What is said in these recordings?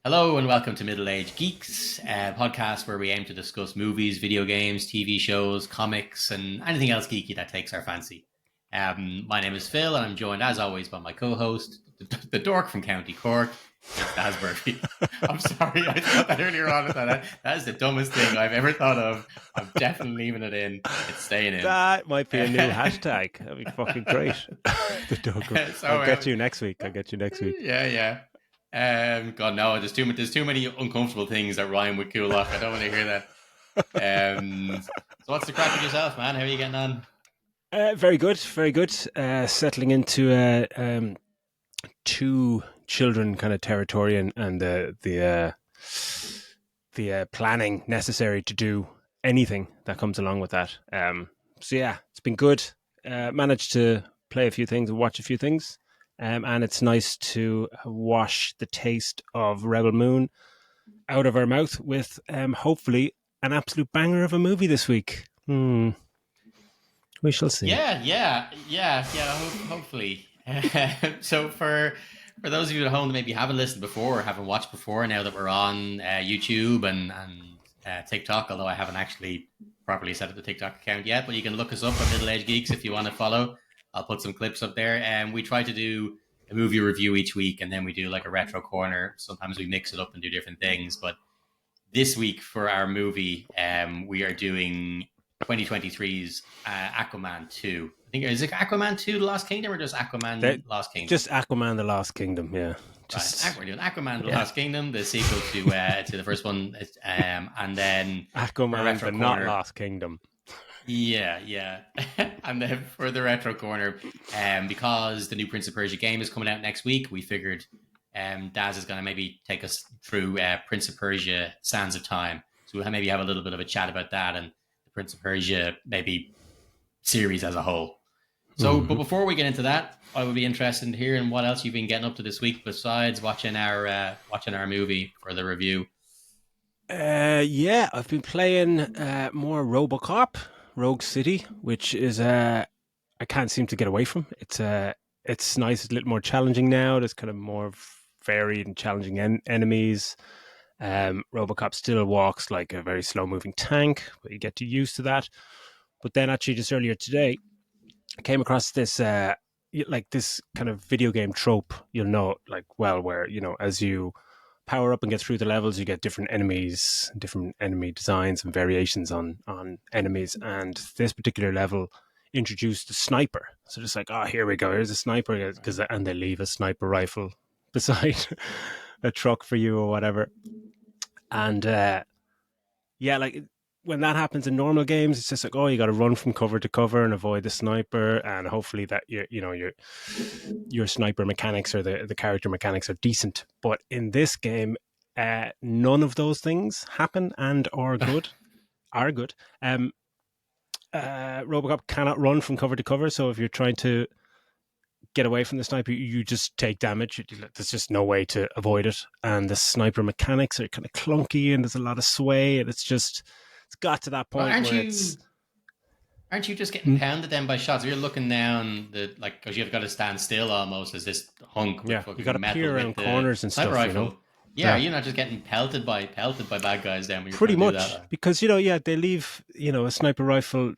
Hello and welcome to Middle Age Geeks, a podcast where we aim to discuss movies, video games, TV shows, comics, and anything else geeky that takes our fancy. My name is Phil, and I'm joined, as always, by my co-host, the dork from County Cork, it's Daz Murphy. I'm sorry, I thought that earlier on. That is the dumbest thing I've ever thought of. I'm definitely leaving it in. It's staying in. That might be a new hashtag. That'd be fucking great. I'll get you next week. Yeah, yeah. God, no, there's too many uncomfortable things that rhyme with Kulak. I don't want to hear that. So what's the crack with yourself, man? How are you getting on? Very good, very good. Settling into two children kind of territory and the planning necessary to do anything that comes along with that. So yeah, it's been good. Managed to play a few things and watch a few things. And it's nice to wash the taste of Rebel Moon out of our mouth with hopefully an absolute banger of a movie this week. We shall see. Yeah. Hopefully. So for those of you at home that maybe haven't listened before or haven't watched before, now that we're on YouTube and TikTok, although I haven't actually properly set up the TikTok account yet, but you can look us up at Middle Age Geeks if you want to follow. I'll put some clips up there, and we try to do a movie review each week, and then we do like a retro corner. Sometimes we mix it up and do different things. But this week for our movie, we are doing 2023's Aquaman 2. I think, is it Aquaman 2 The Lost Kingdom or just Aquaman Lost Kingdom? Just Aquaman The Lost Kingdom, yeah. Right. We're doing Aquaman The Lost Kingdom, the sequel to the first one, and then Aquaman The Not Lost Kingdom. Yeah. And then for the retro corner, because the new Prince of Persia game is coming out next week, we figured Daz is going to maybe take us through Prince of Persia Sands of Time. So we'll maybe have a little bit of a chat about that and the Prince of Persia maybe series as a whole. So, But before we get into that, I would be interested in hearing what else you've been getting up to this week besides watching our movie for the review. I've been playing more RoboCop Rogue City, which is I can't seem to get away from. It's nice. It's a little more challenging now. There's kind of more varied and challenging enemies. RoboCop still walks like a very slow moving tank, but you get too used to that. But then actually just earlier today, I came across this this kind of video game trope, where, as you power up and get through the levels, you get different enemies, different enemy designs and variations on enemies. And this particular level introduced the sniper. So just like, here we go, here's a sniper, and they leave a sniper rifle beside a truck for you or whatever. And when that happens in normal games, it's just like, you got to run from cover to cover and avoid the sniper, and hopefully that your sniper mechanics or the character mechanics are decent. But in this game, none of those things happen and are good. RoboCop cannot run from cover to cover, so if you're trying to get away from the sniper, you just take damage. There's just no way to avoid it, and the sniper mechanics are kind of clunky, and there's a lot of sway, and it's got to that point aren't you just getting pounded then by shots? You're looking down because you've got to stand still almost as this hunk. Yeah, you got to peer around corners and stuff. Rifle. You're not just getting pelted by bad guys then. When you're pretty much, because they leave a sniper rifle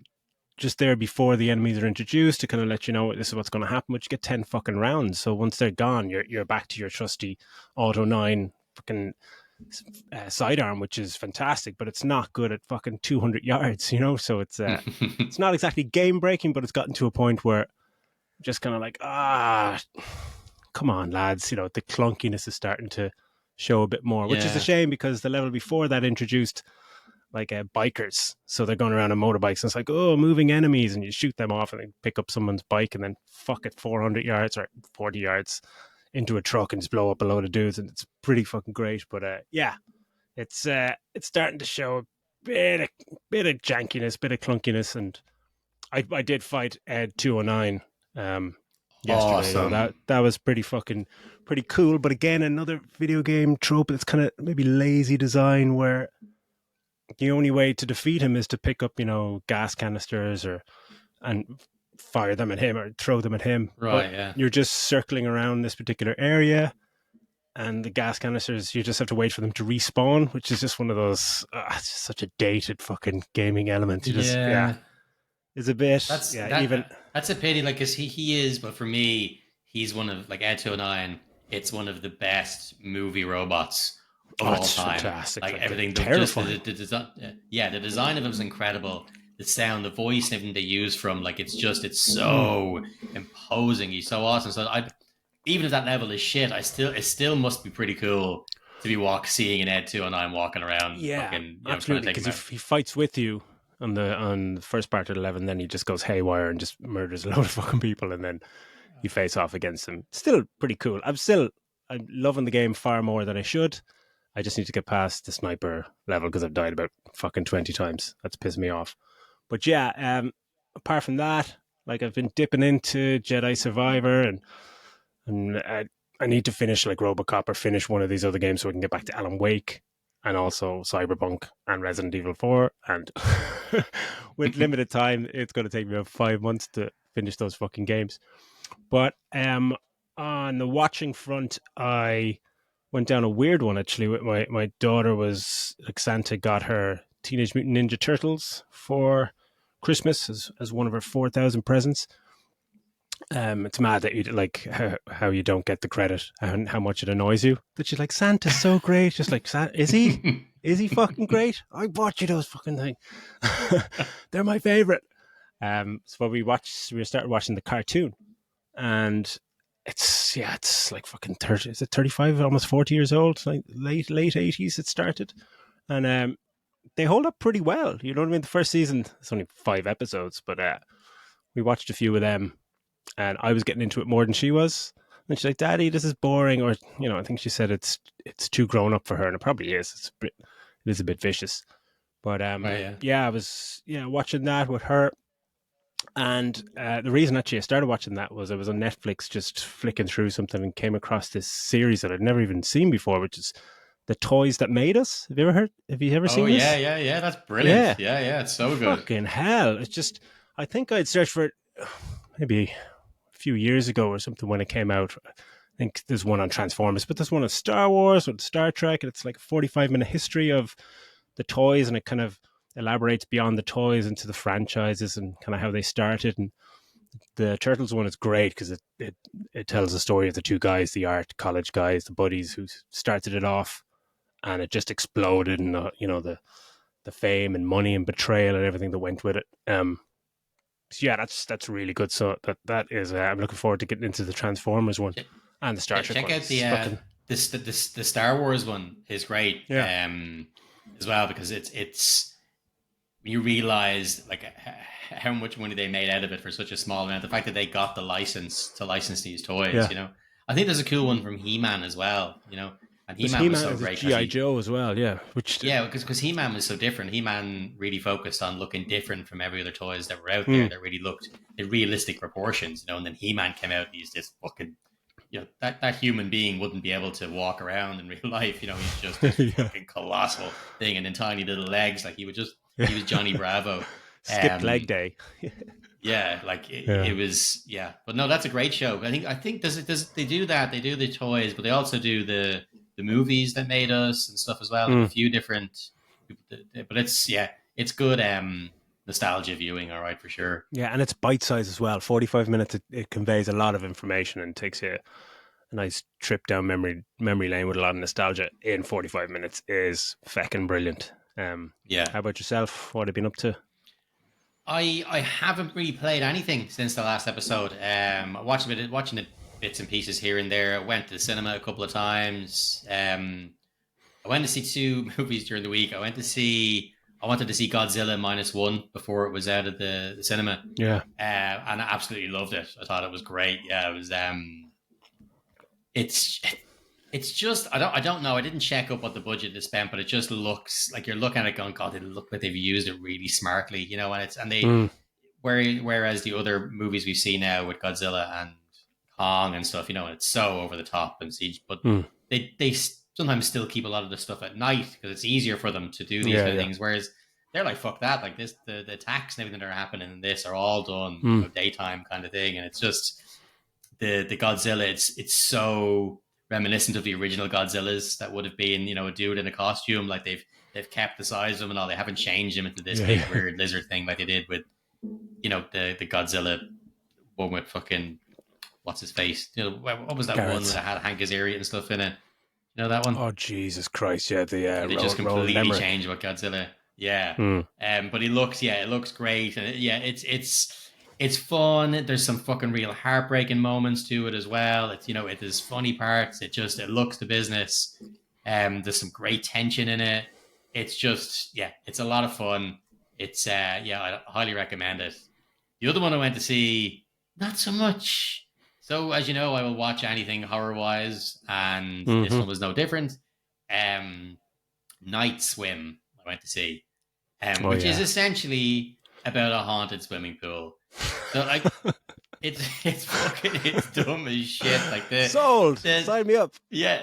just there before the enemies are introduced to kind of let you know this is what's going to happen. But you get 10 fucking rounds, so once they're gone, you're back to your trusty Auto 9 fucking sidearm, which is fantastic, but it's not good at fucking 200 yards, so it's it's not exactly game breaking, but it's gotten to a point where just kind of like, come on lads, the clunkiness is starting to show a bit more, which is a shame, because the level before that introduced bikers, so they're going around on motorbikes, and it's like, moving enemies, and you shoot them off and they pick up someone's bike and then fuck it 400 yards or 40 yards into a truck and just blow up a load of dudes, and it's pretty fucking great. But it's starting to show a bit of jankiness, bit of clunkiness, and I did fight Ed 209 yesterday. Awesome. That was pretty cool. But again, another video game trope that's kind of maybe lazy design, where the only way to defeat him is to pick up gas canisters and fire them at him or throw them at him. Right, but you're just circling around this particular area, and the gas canisters, you just have to wait for them to respawn, which is just one of those. It's just such a dated fucking gaming element. You just Yeah, it's a bit that's even. that's a pity. Like, cause he is, but for me, he's one of like Ed 209. It's one of the best movie robots of Oh, all it's time. fantastic! Like Like everything, just terrifying. the design. Yeah, the design of him is incredible. The sound, the voice, and everything they use from like it's Mm. so imposing. He's so awesome. So I even if that level is shit, it still must be pretty cool to be seeing an Ed 209 walking around, Yeah, fucking trying to absolutely. take Because him out. he fights with you on the first part of the level, then he just goes haywire and just murders a load of fucking people, and then you face off against him. Still pretty cool. I'm loving the game far more than I should. I just need to get past the sniper level because I've died about fucking 20 times. That's pissed me off. But yeah, apart from that, like I've been dipping into Jedi Survivor, and I need to finish like RoboCop or finish one of these other games so I can get back to Alan Wake and also Cyberpunk and Resident Evil 4. And with limited time, it's going to take me about 5 months to finish those fucking games. But on the watching front, I went down a weird one actually. With my daughter was like Santa got her Teenage Mutant Ninja Turtles for Christmas as one of her 4,000 presents. It's mad that you like how you don't get the credit and how much it annoys you that she's like Santa's so great. Just like is he? Is he fucking great? I bought you those fucking things. They're my favorite. So we started watching the cartoon, and it's like fucking 30. Is it 35? Almost 40 years old. Like late 80s. It started, and they hold up pretty well. You know what I mean? The first season, it's only 5 episodes, but we watched a few of them and I was getting into it more than she was. And she's like, "Daddy, this is boring," or I think she said it's too grown up for her, and it probably is. It is a bit vicious, but Right, yeah. yeah, I was watching that with her, and the reason actually I started watching that was I was on Netflix just flicking through something and came across this series that I'd never even seen before, which is The Toys That Made Us. Have you ever heard? Have you ever Oh seen yeah, this? yeah, yeah. That's brilliant. Yeah, Yeah, yeah. It's so good. fucking hell! It's just I think I'd searched for it maybe a few years ago or something when it came out. I think there's one on Transformers, but there's one on Star Wars or Star Trek, and it's like a 45-minute history of the toys, and it kind of elaborates beyond the toys into the franchises and kind of how they started. And the Turtles one is great because it tells the story of the two guys, the art college guys, the buddies who started it off, and it just exploded, and the fame and money and betrayal and everything that went with it. So yeah, that's really good. So that is I'm looking forward to getting into the Transformers one and the Star Trek Check one. out It's fucking the Star Wars one is great yeah. as well because it's you realize like how much money they made out of it for such a small amount. The fact that they got the license to license these toys, Yeah. I think there's a cool one from He-Man as well, and There's He-Man was He-Man, so there's great because GI Joe as well. Yeah, which yeah, because He-Man was so different. He-Man really focused on looking different from every other toys that were out there mm, that really looked in realistic proportions, and then He-Man came out and he's this fucking that human being wouldn't be able to walk around in real life. He's just this yeah, fucking colossal thing and then tiny little legs. Like yeah. he was Johnny Bravo. Skipped leg Um, day. yeah, like Yeah. it was, yeah. But no, that's a great show. I think does they do that? They do the toys, but they also do the movies that made us and stuff as well. Like a Mm. few different, but it's good nostalgia viewing. All right, for sure. Yeah, and it's bite size as well. 45 minutes. It conveys a lot of information and takes you a nice trip down memory lane with a lot of nostalgia in 45 minutes. Is feckin' brilliant. Yeah, How about yourself? What have you been up to? I haven't really played anything since the last episode. I watched watching the bits and pieces here and there. I went to the cinema a couple of times. I went to see two movies during the week. I wanted to see Godzilla -1 before it was out of the cinema, Yeah. and I absolutely loved it. I thought it was great. Yeah, it was. It's it's just I don't know. I didn't check up what the budget is spent, but it just looks like you're looking at it going, God, they look like they've used it really smartly, and they Mm. whereas the other movies we've seen now with Godzilla and Kong and stuff, and it's so over the top and siege, but Mm. they sometimes still keep a lot of the stuff at night because it's easier for them to do these Yeah. kind of Yeah. things. Whereas they're like, fuck that, like this, the attacks and everything that are happening in this are all done, Mm. daytime kind of thing, and it's just the Godzilla. It's so reminiscent of the original Godzillas that would have been, a dude in a costume. Like they've kept the size of him and all. They haven't changed him into this Yeah, big yeah. weird lizard thing like they did with, the Godzilla one with fucking what's his face. What was that one Garrett's. that had Hank Azaria and stuff in it? You know that one? Oh Jesus Christ! Yeah, the Where they just Roland completely Emmerich. changed about Godzilla. Yeah. Hmm. But it looks great, and it's fun. There's some fucking real heartbreaking moments to it as well. It is funny parts. It looks the business. There's some great tension in it. It's just it's a lot of fun. I highly recommend it. The other one I went to see, not so much. So as you know, I will watch anything horror wise, and this Hmm. one was no different. Um, Night Swim I went to see, Oh which is yeah. essentially about a haunted swimming pool. So like it's dumb as shit. Like Sold. the Sign me up. yeah,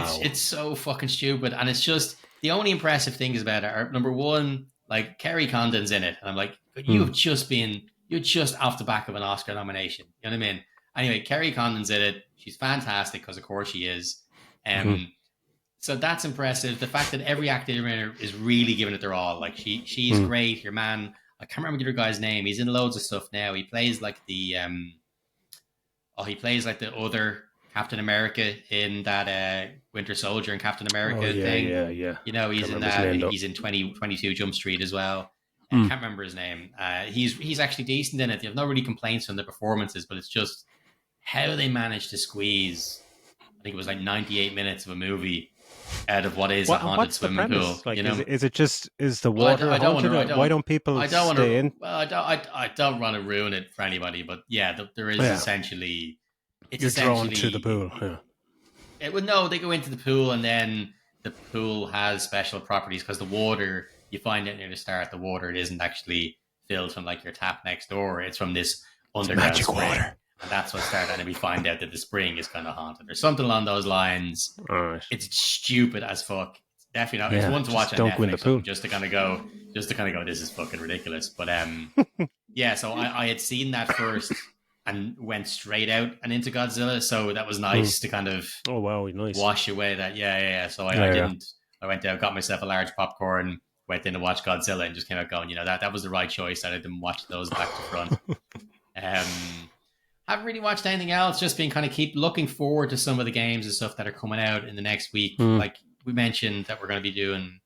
Wow. it's so fucking stupid, and it's just the only impressive things about it are number one, like Kerry Condon's in it, and I'm like, Hmm. you're just off the back of an Oscar nomination. You know what I mean? Anyway, Kerry Condon's in it. She's fantastic because of course she is. Hmm. Um, so that's impressive. The fact that every actor in it is really giving it their all. Like she's Hmm. great. Your man, I can't remember the other guy's name. He's in loads of stuff now. He plays like he plays like the other Captain America in that Winter Soldier and Captain Oh America yeah, thing. yeah, yeah. He's Can't in remember his that. name though. He's in 2022 Jump Street as well. I Hmm. can't remember his name. He's actually decent in it. They have no really complaints on the performances, but it's just how they managed to squeeze. I think it was like 98 minutes of a movie out of what is a haunted What's the swimming pool. premise? Like, is it just is the Well, water I don't want haunted? to. Why don't people I don't want stay to. in? Well, I don't want to ruin it for anybody. But yeah, there is Yeah, essentially. It's you're drawn to the pool. essentially. Yeah. It would no. They go into the pool and then the pool has special properties because the water you find out near the start. The water it isn't actually filled from like your tap next door. It's from this It's underground magic spring. water. And that's what started. And then we find out that the spring is kind of haunted or something along those lines. All right. It's stupid as fuck. It's definitely not. It's Yeah, one to watch just on don't go in the Netflix pool. just to kind of go. This is fucking ridiculous. But yeah. So I had seen that first and went straight out and into Godzilla. So that was nice to kind of Oh wow, nice. wash away that. Yeah. So I Yeah, yeah. didn't. I went out, got myself a large popcorn, went in to watch Godzilla, and just came out going, that was the right choice. That I didn't watch those back to front. Haven't really watched anything else. Just been kind of keep looking forward to some of the games and stuff that are coming out in the next week. Hmm. Like we mentioned that we're going to be doing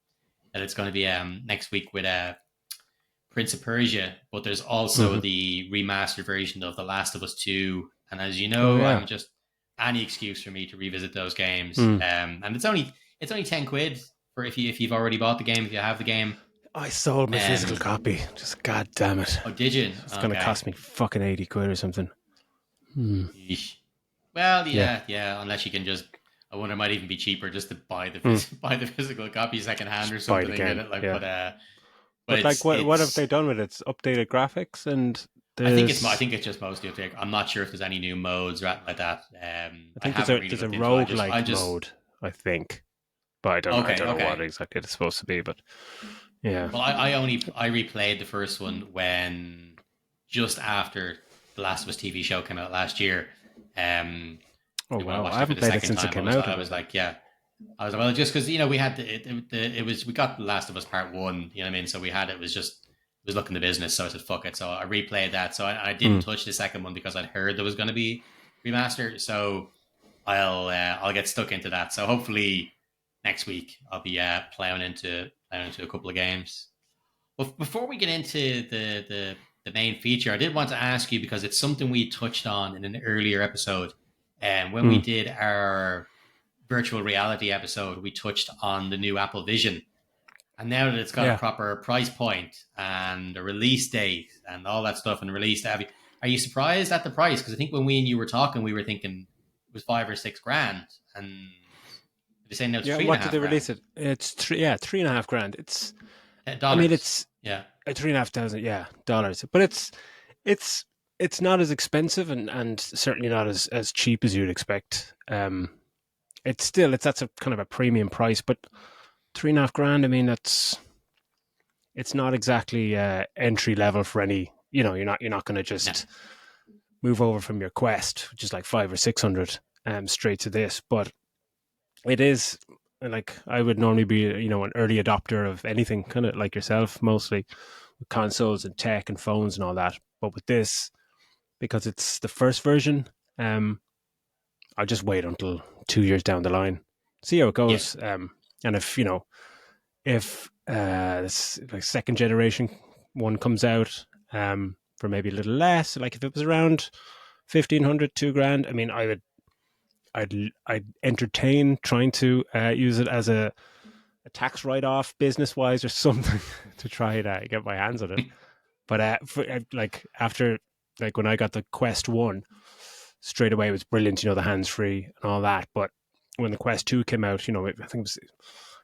that. It's going to be next week with Prince of Persia, but there's also the remastered version of The Last of Us 2. And as you Oh know, yeah. I'm just any excuse for me to revisit those games. Hmm. And it's only £10 for if you've already bought the game, if you have the game. I sold my physical Um, copy. Just god damn it. Oh, did you? It's gonna cost me fucking 80 quid or something. Hmm. Yeesh. Well, Yeah. yeah. Unless you can just, I wonder, it might even be cheaper just to buy the buy the physical copy second hand or Just buy it something. again, Get it like, yeah. but But like, what have it's. they done with it? It's updated graphics and I think it's just mostly update. I'm not sure if there's any new modes or anything like that. I think haven't really there's a looked into it. roguelike mode, I think. But I Okay, don't know okay. what exactly it's supposed to be, but yeah. Well, I replayed the first one when just after the Last of Us TV show came out last year. Oh When I wow, watched I it for haven't the played it second since it time, came out. I was like, yeah. I was like, well, just because we had we got The Last of Us Part 1, you know what I mean? So we had it was looking the business, so I said fuck it. So I replayed that. So I didn't touch the second one because I'd heard there was going to be remaster. So I'll get stuck into that. So hopefully next week I'll be plowing into a couple of games. But before we get into the main feature, I did want to ask you because it's something we touched on in an earlier episode, and when we did our virtual reality episode, we touched on the new Apple Vision. And now that it's got a proper price point and a release date and all that stuff and release date, are you surprised at the price? Because I think when we and you were talking, we were thinking it was $5 or $6 and they're saying now it's three and a What half did they grand. release it? It's $3,500. It's Dollars. I mean it's yeah. $3,500, dollars. But it's not as expensive and certainly not as cheap as you'd expect. It's that's a kind of a premium price, but $3,500. I mean, it's not exactly entry level for any. You're not going to just move over from your Quest, which is like 500 or 600, straight to this, but it is like I would normally be, an early adopter of anything, kind of like yourself, mostly with consoles and tech and phones and all that. But with this, because it's the first version, I'll just wait until 2 years down the line, see how it Yeah, goes. And if this like second generation one comes out, for maybe a little less, like if it was around 1,500, 2 grand, I mean, I'd entertain trying to use it as a tax write off, business wise, or something to try to get my hands on it. But like after, like when I got the Quest 1, straight away it was brilliant, the hands free and all that. But when the Quest 2 came out, I think it was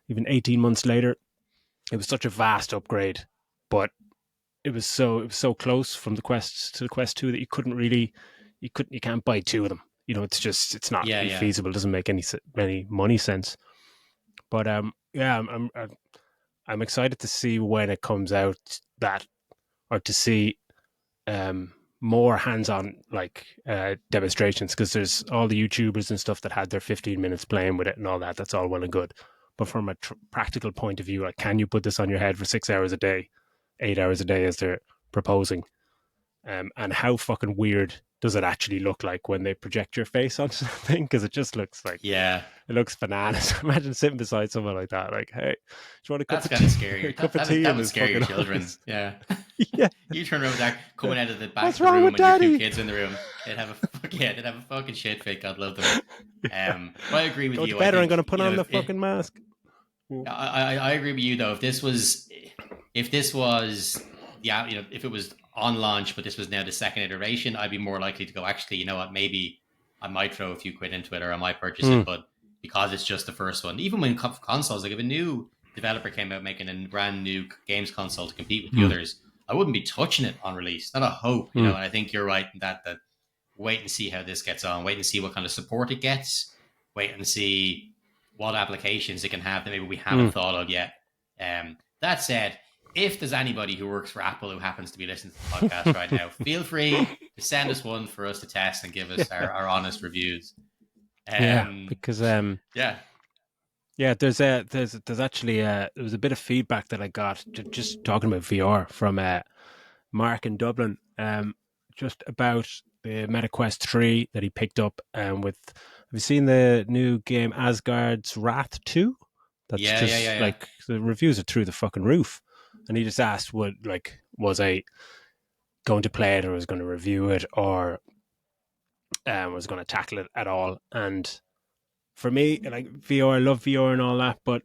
even 18 months later, it was such a vast upgrade. But it was so close from the Quest to the Quest 2 that you can't buy two of them. It's not yeah, yeah. feasible. It doesn't make any money sense. But yeah, I'm excited to see when it comes out, or to see more hands-on like demonstrations, because there's all the YouTubers and stuff that had their 15 minutes playing with it and all that. That's all well and good, but from a practical point of view, like, can you put this on your head for 6 hours a day, 8 hours a day, as they're proposing? And how fucking weird does it actually look like when they project your face onto something? Because it just looks like, Yeah, it looks bananas. Imagine sitting beside someone like that, like, hey, do you want a cup that's of kind of tea? A scary. cup of tea That in would his scare your fucking children. office. Yeah. Yeah. You turn around there, coming out of the back What's of the wrong room, with and your two daddy? kids in the room. They'd have a fucking shit fit. God love them. But I agree with Go to you. I bed or I'm think, going to put on the fucking mask. I agree with you though. If this was yeah, if it was on launch, but this was now the second iteration, I'd be more likely to go. Actually, you know what? Maybe I might throw a few quid into it, or I might purchase it. Mm, But because it's just the first one, even when consoles, like if a new developer came out making a brand new games console to compete with the mm, others, I wouldn't be touching it on release. Not a hope, mm, And I think you're right in that wait and see how this gets on. Wait and see what kind of support it gets. Wait and see what applications it can have that maybe we haven't mm. thought of yet. That said, if there's anybody who works for Apple who happens to be listening to the podcast right now, feel free to send us one for us to test and give us our honest reviews. Yeah, Um, because yeah, yeah, there's actually there was a bit of feedback that I got just talking about VR from Mark in Dublin, just about the MetaQuest 3 that he picked up. With, have you seen the new game Asgard's Wrath 2? That's just yeah. like, the reviews are through the fucking roof, and he just asked, what, like, was I going to play it, or was going to review it, or was going to tackle it at all? And for me, like, VR, I love VR and all that, but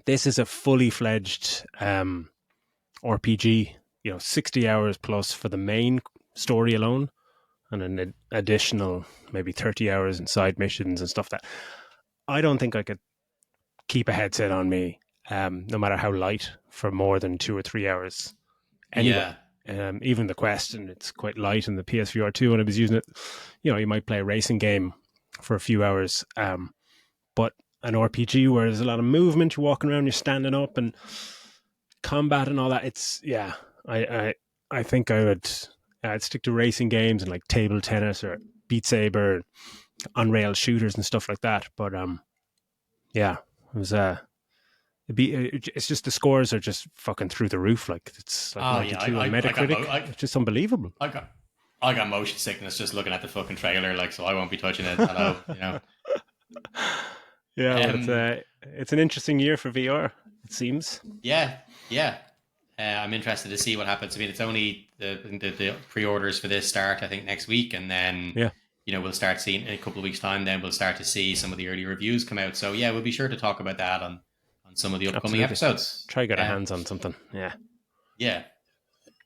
this is a fully fledged RPG. 60 hours plus for the main story alone, and an additional maybe 30 hours in side missions and stuff that I don't think I could keep a headset on me, no matter how light, for more than 2 or 3 hours anyway. yeah, Even the Quest, and it's quite light, and the PSVR 2, when I was using it, you might play a racing game for a few hours. But an RPG where there's a lot of movement, you're walking around, you're standing up, and combat and all that, it's, yeah, I think I'd stick to racing games and like table tennis or Beat Saber, on rail shooters and stuff like that. But yeah, it was it's just the scores are just fucking through the roof. Like, it's like oh yeah. 92 on Metacritic. It's just unbelievable. I got I got motion sickness just looking at the fucking trailer. Like, so I won't be touching it. Hello. Yeah, but Um, it's an interesting year for VR, it seems. yeah, yeah. I'm interested to see what happens. I mean, it's only the pre-orders for this start, I think, next week, and then Yeah, we'll start seeing in a couple of weeks' time. Then we'll start to see some of the early reviews come out. So yeah, we'll be sure to talk about that on some of the upcoming absolutely. episodes. Try to get our hands on something. Yeah. Yeah.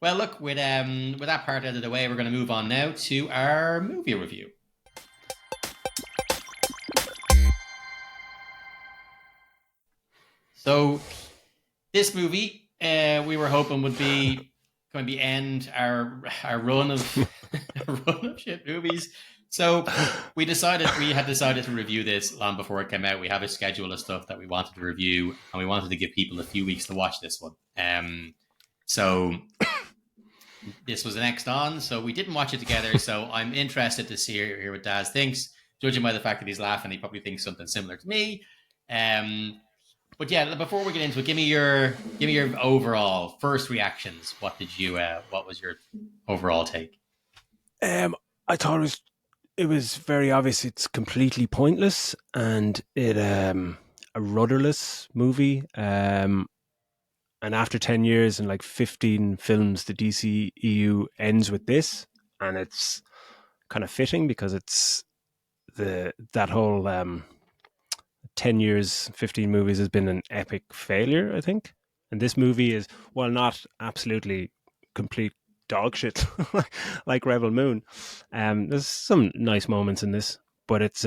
Well, look, with that part out of the way, we're going to move on now to our movie review. So this movie, we were hoping would be going to be end our run of run of shit movies. So we had decided to review this long before it came out. We have a schedule of stuff that we wanted to review, and we wanted to give people a few weeks to watch this one. So this was next on, so we didn't watch it together. So I'm interested to hear what Daz thinks. judging by the fact that he's laughing, he probably thinks something similar to me. But yeah, before we get into it, give me your overall first reactions. What was your overall take? I thought it was very obvious it's completely pointless and it a rudderless movie. And after 10 years and like 15 films, the DCEU ends with this, and it's kind of fitting because it's the that whole 10 years, 15 movies has been an epic failure, I think. And this movie is, while not absolutely complete dog shit like Rebel Moon, there's some nice moments in this, but it's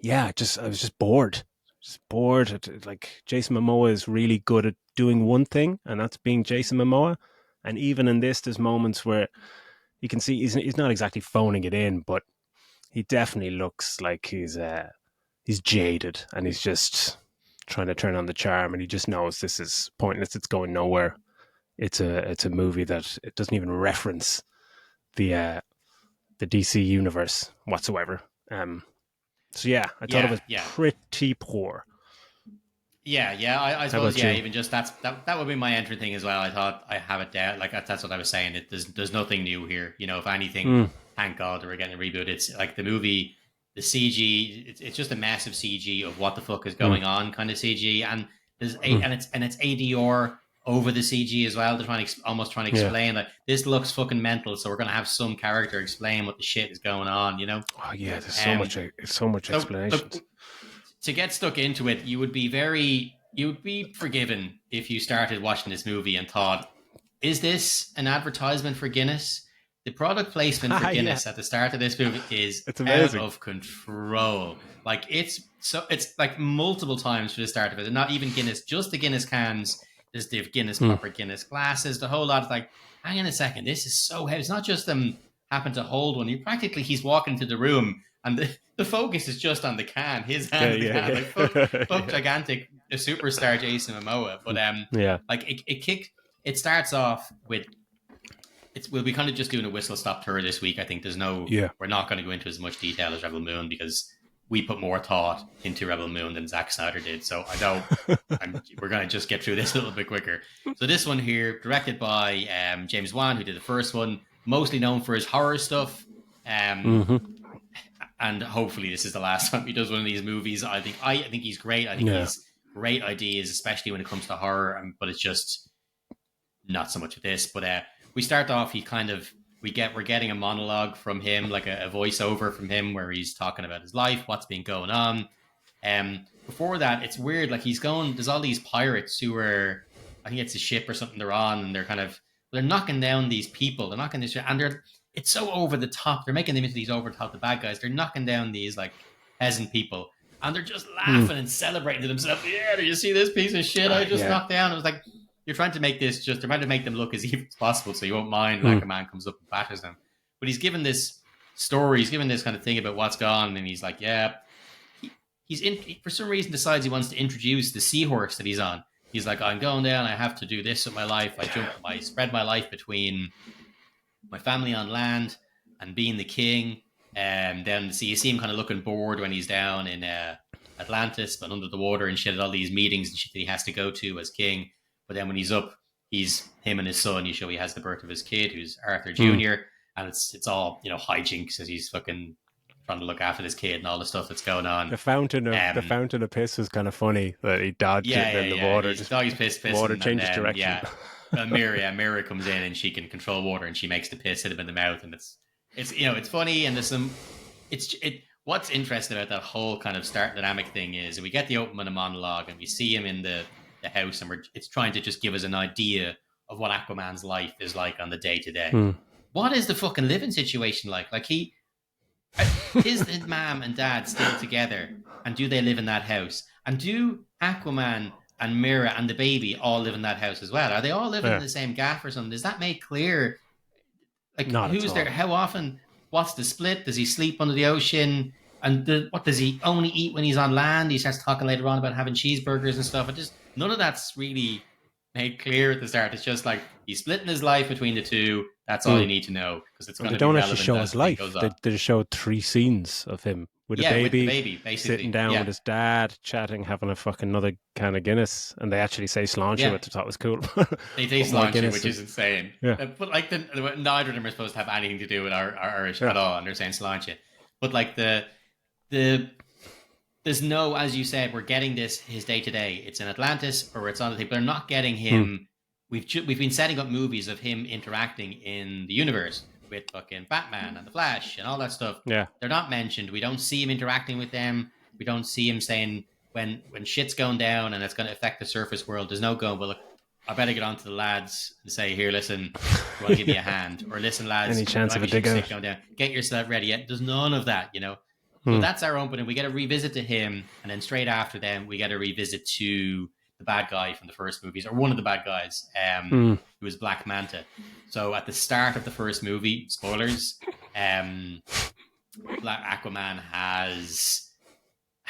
yeah, just I was just bored. Just bored. Like Jason Momoa is really good at doing one thing, and that's being Jason Momoa. And even in this, there's moments where you can see he's not exactly phoning it in, but he definitely looks like he's jaded and he's just trying to turn on the charm, and he just knows this is pointless. It's going nowhere. It's a movie that it doesn't even reference the DC universe whatsoever. So yeah, I thought it Yeah, was yeah. pretty poor. Yeah. I How suppose about you? even just that would be my entry thing as well. I thought I have it down. Like that's what I was saying. There's nothing new here. If anything, Mm, thank God that we're getting a reboot. It's like the movie, the CG. It's just a massive CG of what the fuck is mm, going on, kind of CG, and mm. and it's ADR over the CG as well. They're almost trying to Yeah. explain like this looks fucking mental, so we're gonna have some character explain what the shit is going on. Oh yeah, there's Um. so much So explanations. look, to get stuck into it, you would be forgiven if you started watching this movie and thought, "Is this an advertisement for Guinness?" The product placement for Yeah, Guinness at the start of this movie is it's out amazing. of control. Like it's like multiple times for the start of it, and not even Guinness, just the Guinness cans. There's the Guinness Mm, proper Guinness glasses, the whole lot. Of like, hang on a second, this is so heavy. It's not just them happen to hold one. He's walking into the room and the focus is just on the can, his yeah, hand of the yeah, can. Like fuck, yeah, fuck gigantic a superstar Jason Momoa. But yeah, like it starts off with we'll be kind of just doing a whistle stop tour this week. I think yeah. we're not going to go into as much detail as Rebel Moon because we put more thought into Rebel Moon than Zack Snyder did. So we're going to just get through this a little bit quicker. So this one here, directed by James Wan, who did the first one, mostly known for his horror stuff. Hmm. And hopefully this is the last time he does one of these movies. I think he's great. I think Yeah. he's great ideas, especially when it comes to horror. But it's just not so much of this. But we start off. We're getting a monologue from him, like a voiceover from him, where he's talking about his life, what's been going on. Before that, it's weird. Like he's going. There's all these pirates who are, I think it's a ship or something they're on, and they're knocking down these people. They're knocking this, and it's so over the top. They're making them into these over the top, the bad guys. They're knocking down these like peasant people, and they're just Mm. laughing and celebrating to themselves. Yeah, do you see this piece of shit I just Yeah. knocked down? It was like you're trying to make this just. They're trying to make them look as evil as possible, so you won't mind like Mm. a man comes up and batters them. But he's given this story. He's given this kind of thing about what's gone, and he's like, yeah. He for some reason decides he wants to introduce the seahorse that he's on. He's like, I'm going down. I have to do this with my life. I spread my life between my family on land and being the king. And then you see him kind of looking bored when he's down in Atlantis, but under the water and shit at all these meetings and shit that he has to go to as king. But then when he's up, he's him and his son. You show he has the birth of his kid, who's Arthur Mm. Jr. And it's all hijinks as he's fucking trying to look after this kid and all the stuff that's going on. The fountain of piss was kind of funny that he dodged it, and then the water He's just doggy's pissing, water changes and then, direction. Mira comes in and she can control water, and she makes the piss hit him in the mouth, and it's funny, and there's some. What's interesting about that whole kind of start dynamic thing is we get the opening monologue, and we see him in the house, and it's trying to just give us an idea of what Aquaman's life is like on the day to day. Mm. What is the fucking living situation like? Like is his mom and dad still together, and do they live in that house? And do Aquaman and Mira and the baby all live in that house as well? Are they all living in the same gaff or something? Does that make clear? Like Not at who's there? all. How often? What's the split? Does he sleep under the ocean? And what does he only eat when he's on land? He starts talking later on about having cheeseburgers and stuff. None of that's really made clear at the start. It's just like he's splitting his life between the two. That's all you Mm. need to know because it's And going they to be don't actually relevant show as his the thing goes life. on. They just show 3 scenes of him with a Yeah, with the baby, baby, sitting basically. down with Yeah, his dad, chatting, having a fucking another can of Guinness, and they actually say sláinte, yeah. which I thought was cool. They But taste more launchy, Guinness which and is insane. yeah, But like, neither of them are supposed to have anything to do with our Irish yeah, at all, and they're saying sláinte. But like the there's no, as you said, we're getting this his day to day. It's in Atlantis or it's on the thing. They're not getting mm, him. We've been setting up movies of him interacting in the universe with fucking Batman and the Flash and all that stuff. yeah. They're not mentioned. We don't see him interacting with them. We don't see him saying when shit's going down and it's going to affect the surface world. There's no going. Well, look, I better get on to the lads and say, here, listen, you want to give me a hand, or listen, Any lads, there chance might of a be some dig shit out? going down. Get yourself ready. Yet there's none of that, you know. So Mm, that's our opening. We get a revisit to him, and then straight after them, we get a revisit to the bad guy from the first movies, or one of the bad guys, mm, who was Black Manta. So at the start of the first movie, spoilers, Black Aquaman has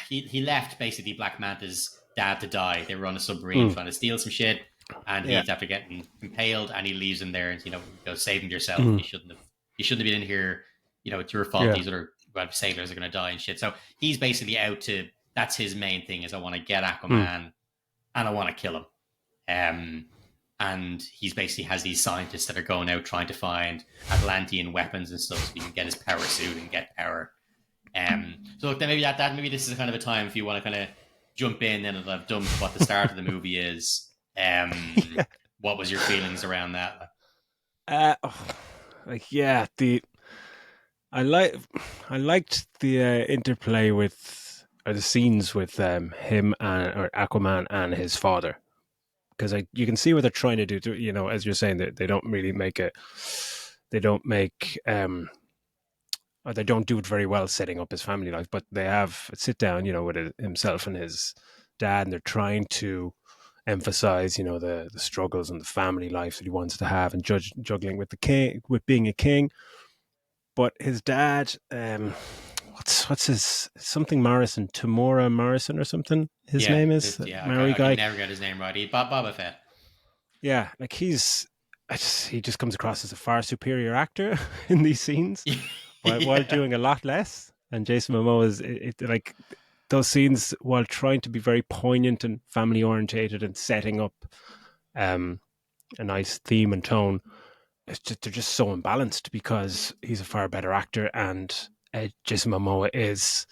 he left basically Black Manta's dad to die. They were on a submarine mm, trying to steal some shit, and yeah. he's after getting impaled, and he leaves him there, and go saving yourself. Mm, You shouldn't have been in here. It's your fault. yeah. These other sailors are going to die and shit. So he's basically out to. That's his main thing is I want to get Mm, Aquaman and I want to kill him. Um, and he's basically has these scientists that are going out trying to find Atlantean weapons and stuff so he can get his power suit and get power. So look, then maybe this is kind of a time if you want to kind of jump in and I've done what the start of the movie is. yeah. What was your feelings around that? Oh, like yeah, the I like I liked the interplay with or the scenes with him and or Aquaman and his father because you can see what they're trying to do. You know, as you're saying, that they don't really make it. They don't make or they don't do it very well setting up his family life, but they have a sit down, you know, with himself and his dad, and they're trying to emphasize, you know, the struggles and the family life that he wants to have, and juggling with the king, with being a king. But his dad, what's his something Morrison, Tamora Morrison or something? His Yeah, name is Maori I can guy. never get his name right. Boba Fett. Yeah, like he just comes across as a far superior actor in these scenes while Yeah, doing a lot less. And Jason Momoa is like those scenes while trying to be very poignant and family orientated and setting up um, a nice theme and tone. They're just so imbalanced because he's a far better actor and Jason Momoa is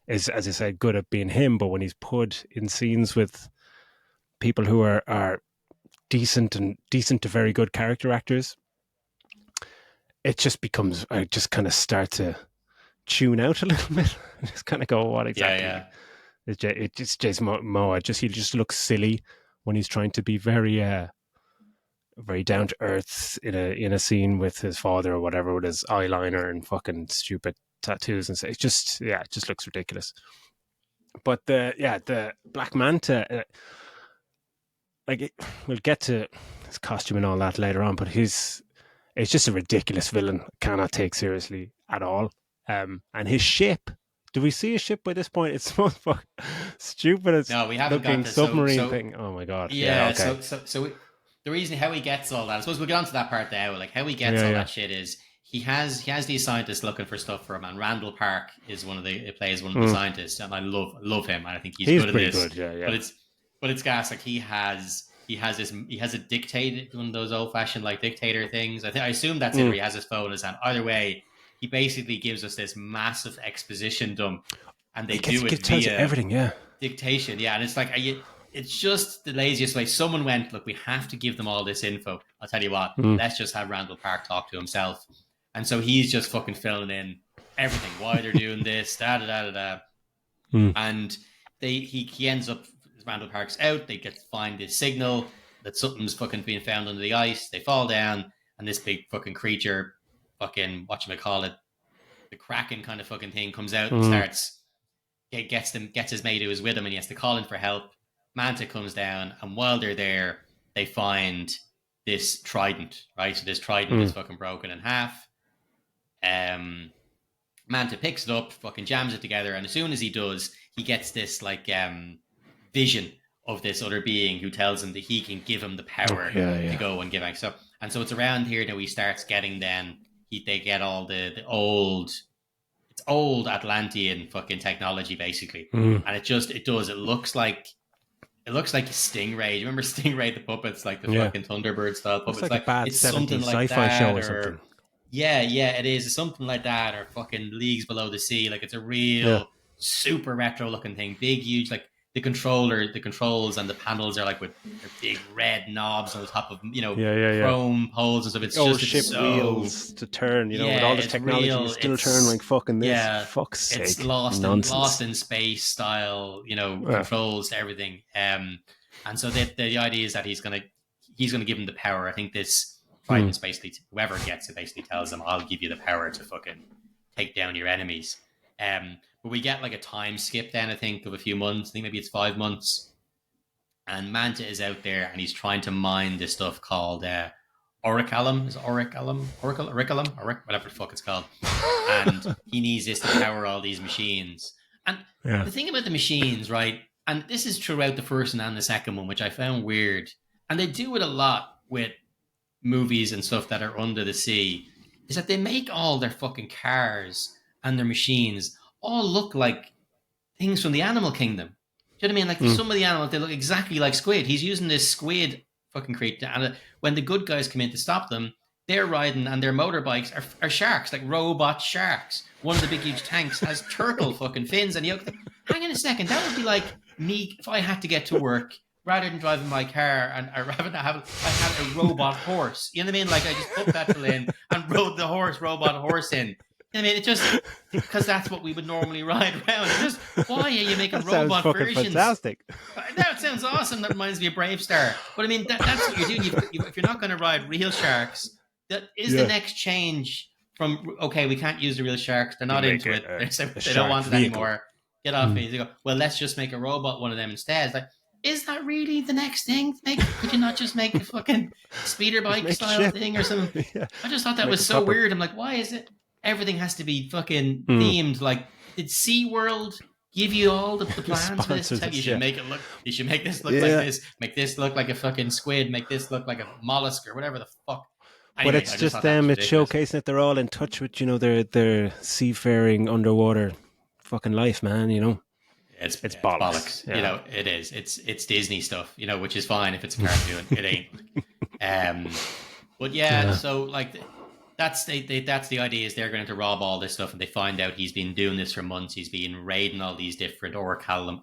as I said good at being him, but when he's put in scenes with people who are decent to very good character actors, it just becomes I just kind of start to tune out a little bit. Just kind of go, what exactly? yeah. It's just Jason Momoa. He just looks silly when he's trying to be very down to earth in a scene with his father or whatever, with his eyeliner and fucking stupid tattoos and stuff. It just looks ridiculous. But the Black Manta, we'll get to his costume and all that later on, but it's just a ridiculous villain. Cannot take seriously at all. And his ship. Do we see a ship by this point? It's the most stupidest No, we haven't got looking to. submarine thing. Oh my god! Yeah, Yeah, okay. the reason how he gets all that, I suppose we'll get onto that part now. Like how he gets Yeah, all yeah. that shit is he has these scientists looking for stuff for him, and Randall Park is plays one of the Mm. scientists, and I love him, and I think he's He's good at pretty this. good. Yeah, But yeah. it's gas like he has a dictator, one of those old fashioned like dictator things. I assume that's it. Where Mm. he has his phone in his hand. Either way, he basically gives us this massive exposition dump, and they do He it tells you via everything. Yeah. dictation. Yeah, and it's like it's just the laziest way. Someone went, look, we have to give them all this info. I'll tell you what, Mm. let's just have Randall Park talk to himself. And so he's just fucking filling in everything, why they're doing this, da da da da da. Mm. And he ends up, Randall Park's out, they get to find this signal that something's fucking being found under the ice. They fall down, and this big fucking creature, fucking whatchamacallit, the Kraken kind of fucking thing comes out and Mm. starts gets his mate who is with him, and he has to call in for help. Manta comes down, and while they're there, they find this trident. Right, so this trident is Mm. fucking broken in half. Um, Manta picks it up, fucking jams it together, and as soon as he does, he gets this like vision of this other being who tells him that he can give him the Oh, power yeah, to yeah. go and give back. So and so it's around here that he starts getting then they get all the old it's old Atlantean fucking technology basically, Mm. and it looks like Stingray. Do you remember Stingray the puppets, like the Yeah. fucking Thunderbird style Looks puppets? like a Like bad it's something 70s like sci-fi show that, or or something. yeah, yeah, it is. It's something like that, or fucking Leagues Below the Sea. Like it's a Yeah. real super retro looking thing, big, huge. Like the controls and the panels are like with their big red knobs on the top of Yeah, yeah, yeah. chrome holes and stuff. Oh, It's ship so wheels to turn, with yeah, all this it's technology, you real. still turn like fucking this. Yeah, Fuck's it's sake. Lost Nonsense. in space style, Yeah. controls to everything. And so the idea is that he's gonna give him the power. I think this Hmm. Triton's basically whoever gets it basically tells him, "I'll give you the power to fucking take down your enemies." But we get like a time skip then, I think, of a few months. I think maybe it's 5 months, and Manta is out there and he's trying to mine this stuff called Orichalum. Is it Orichalum? Orichalum? Whatever the fuck it's called. And he needs this to power all these machines. And Yeah. the thing about the machines, right? And this is throughout the first and the second one, which I found weird. And they do it a lot with movies and stuff that are under the sea, is that they make all their fucking cars and their machines all look like things from the animal kingdom. Do you know what I mean? Like Hmm. some of the animals, they look exactly like squid. He's using this squid fucking creature, and when the good guys come in to stop them, they're riding and their motorbikes are sharks, like robot sharks. One of the big huge tanks has turtle fucking fins, and you hang on a second, that would be like me if I had to get to work rather than driving my car, and I rather have I had a robot horse. You know what I mean? Like I just put petrol in and rode the robot horse in. You know what I mean? It just because that's what we would normally ride around. It's just why are you making That sounds robot fucking versions? fantastic. That sounds awesome. That reminds me of Brave Star. But I mean, that's what you're doing. If you're not going to ride real sharks, that is the Yeah. next change from okay, we can't use the real sharks. They're You not make into a it. They don't shark want it vehicle. anymore. Get off me. They go, well, let's just make a robot one of them instead. It's like, is that really the next thing? Could you not just make a fucking speeder bike style thing or something? Yeah. I just thought that Make was a so proper- weird. I'm like, why is it everything has to be fucking themed? Like, did SeaWorld give you all the plans for this? Sponsors You us, should yeah. make it look. You should make this look Yeah. like this. Make this look like a fucking squid. Make this look like a mollusk or whatever the fuck. Anyway, But it's I just thought that them. was It's ridiculous. showcasing that they're all in touch with their seafaring underwater fucking life, man. It's bollocks. Yeah. It is. It's Disney stuff. Which is fine if it's a cartoon. It ain't. But yeah. So like. That's the idea is they're going to rob all this stuff, and they find out he's been doing this for months. He's been raiding all these different orichalum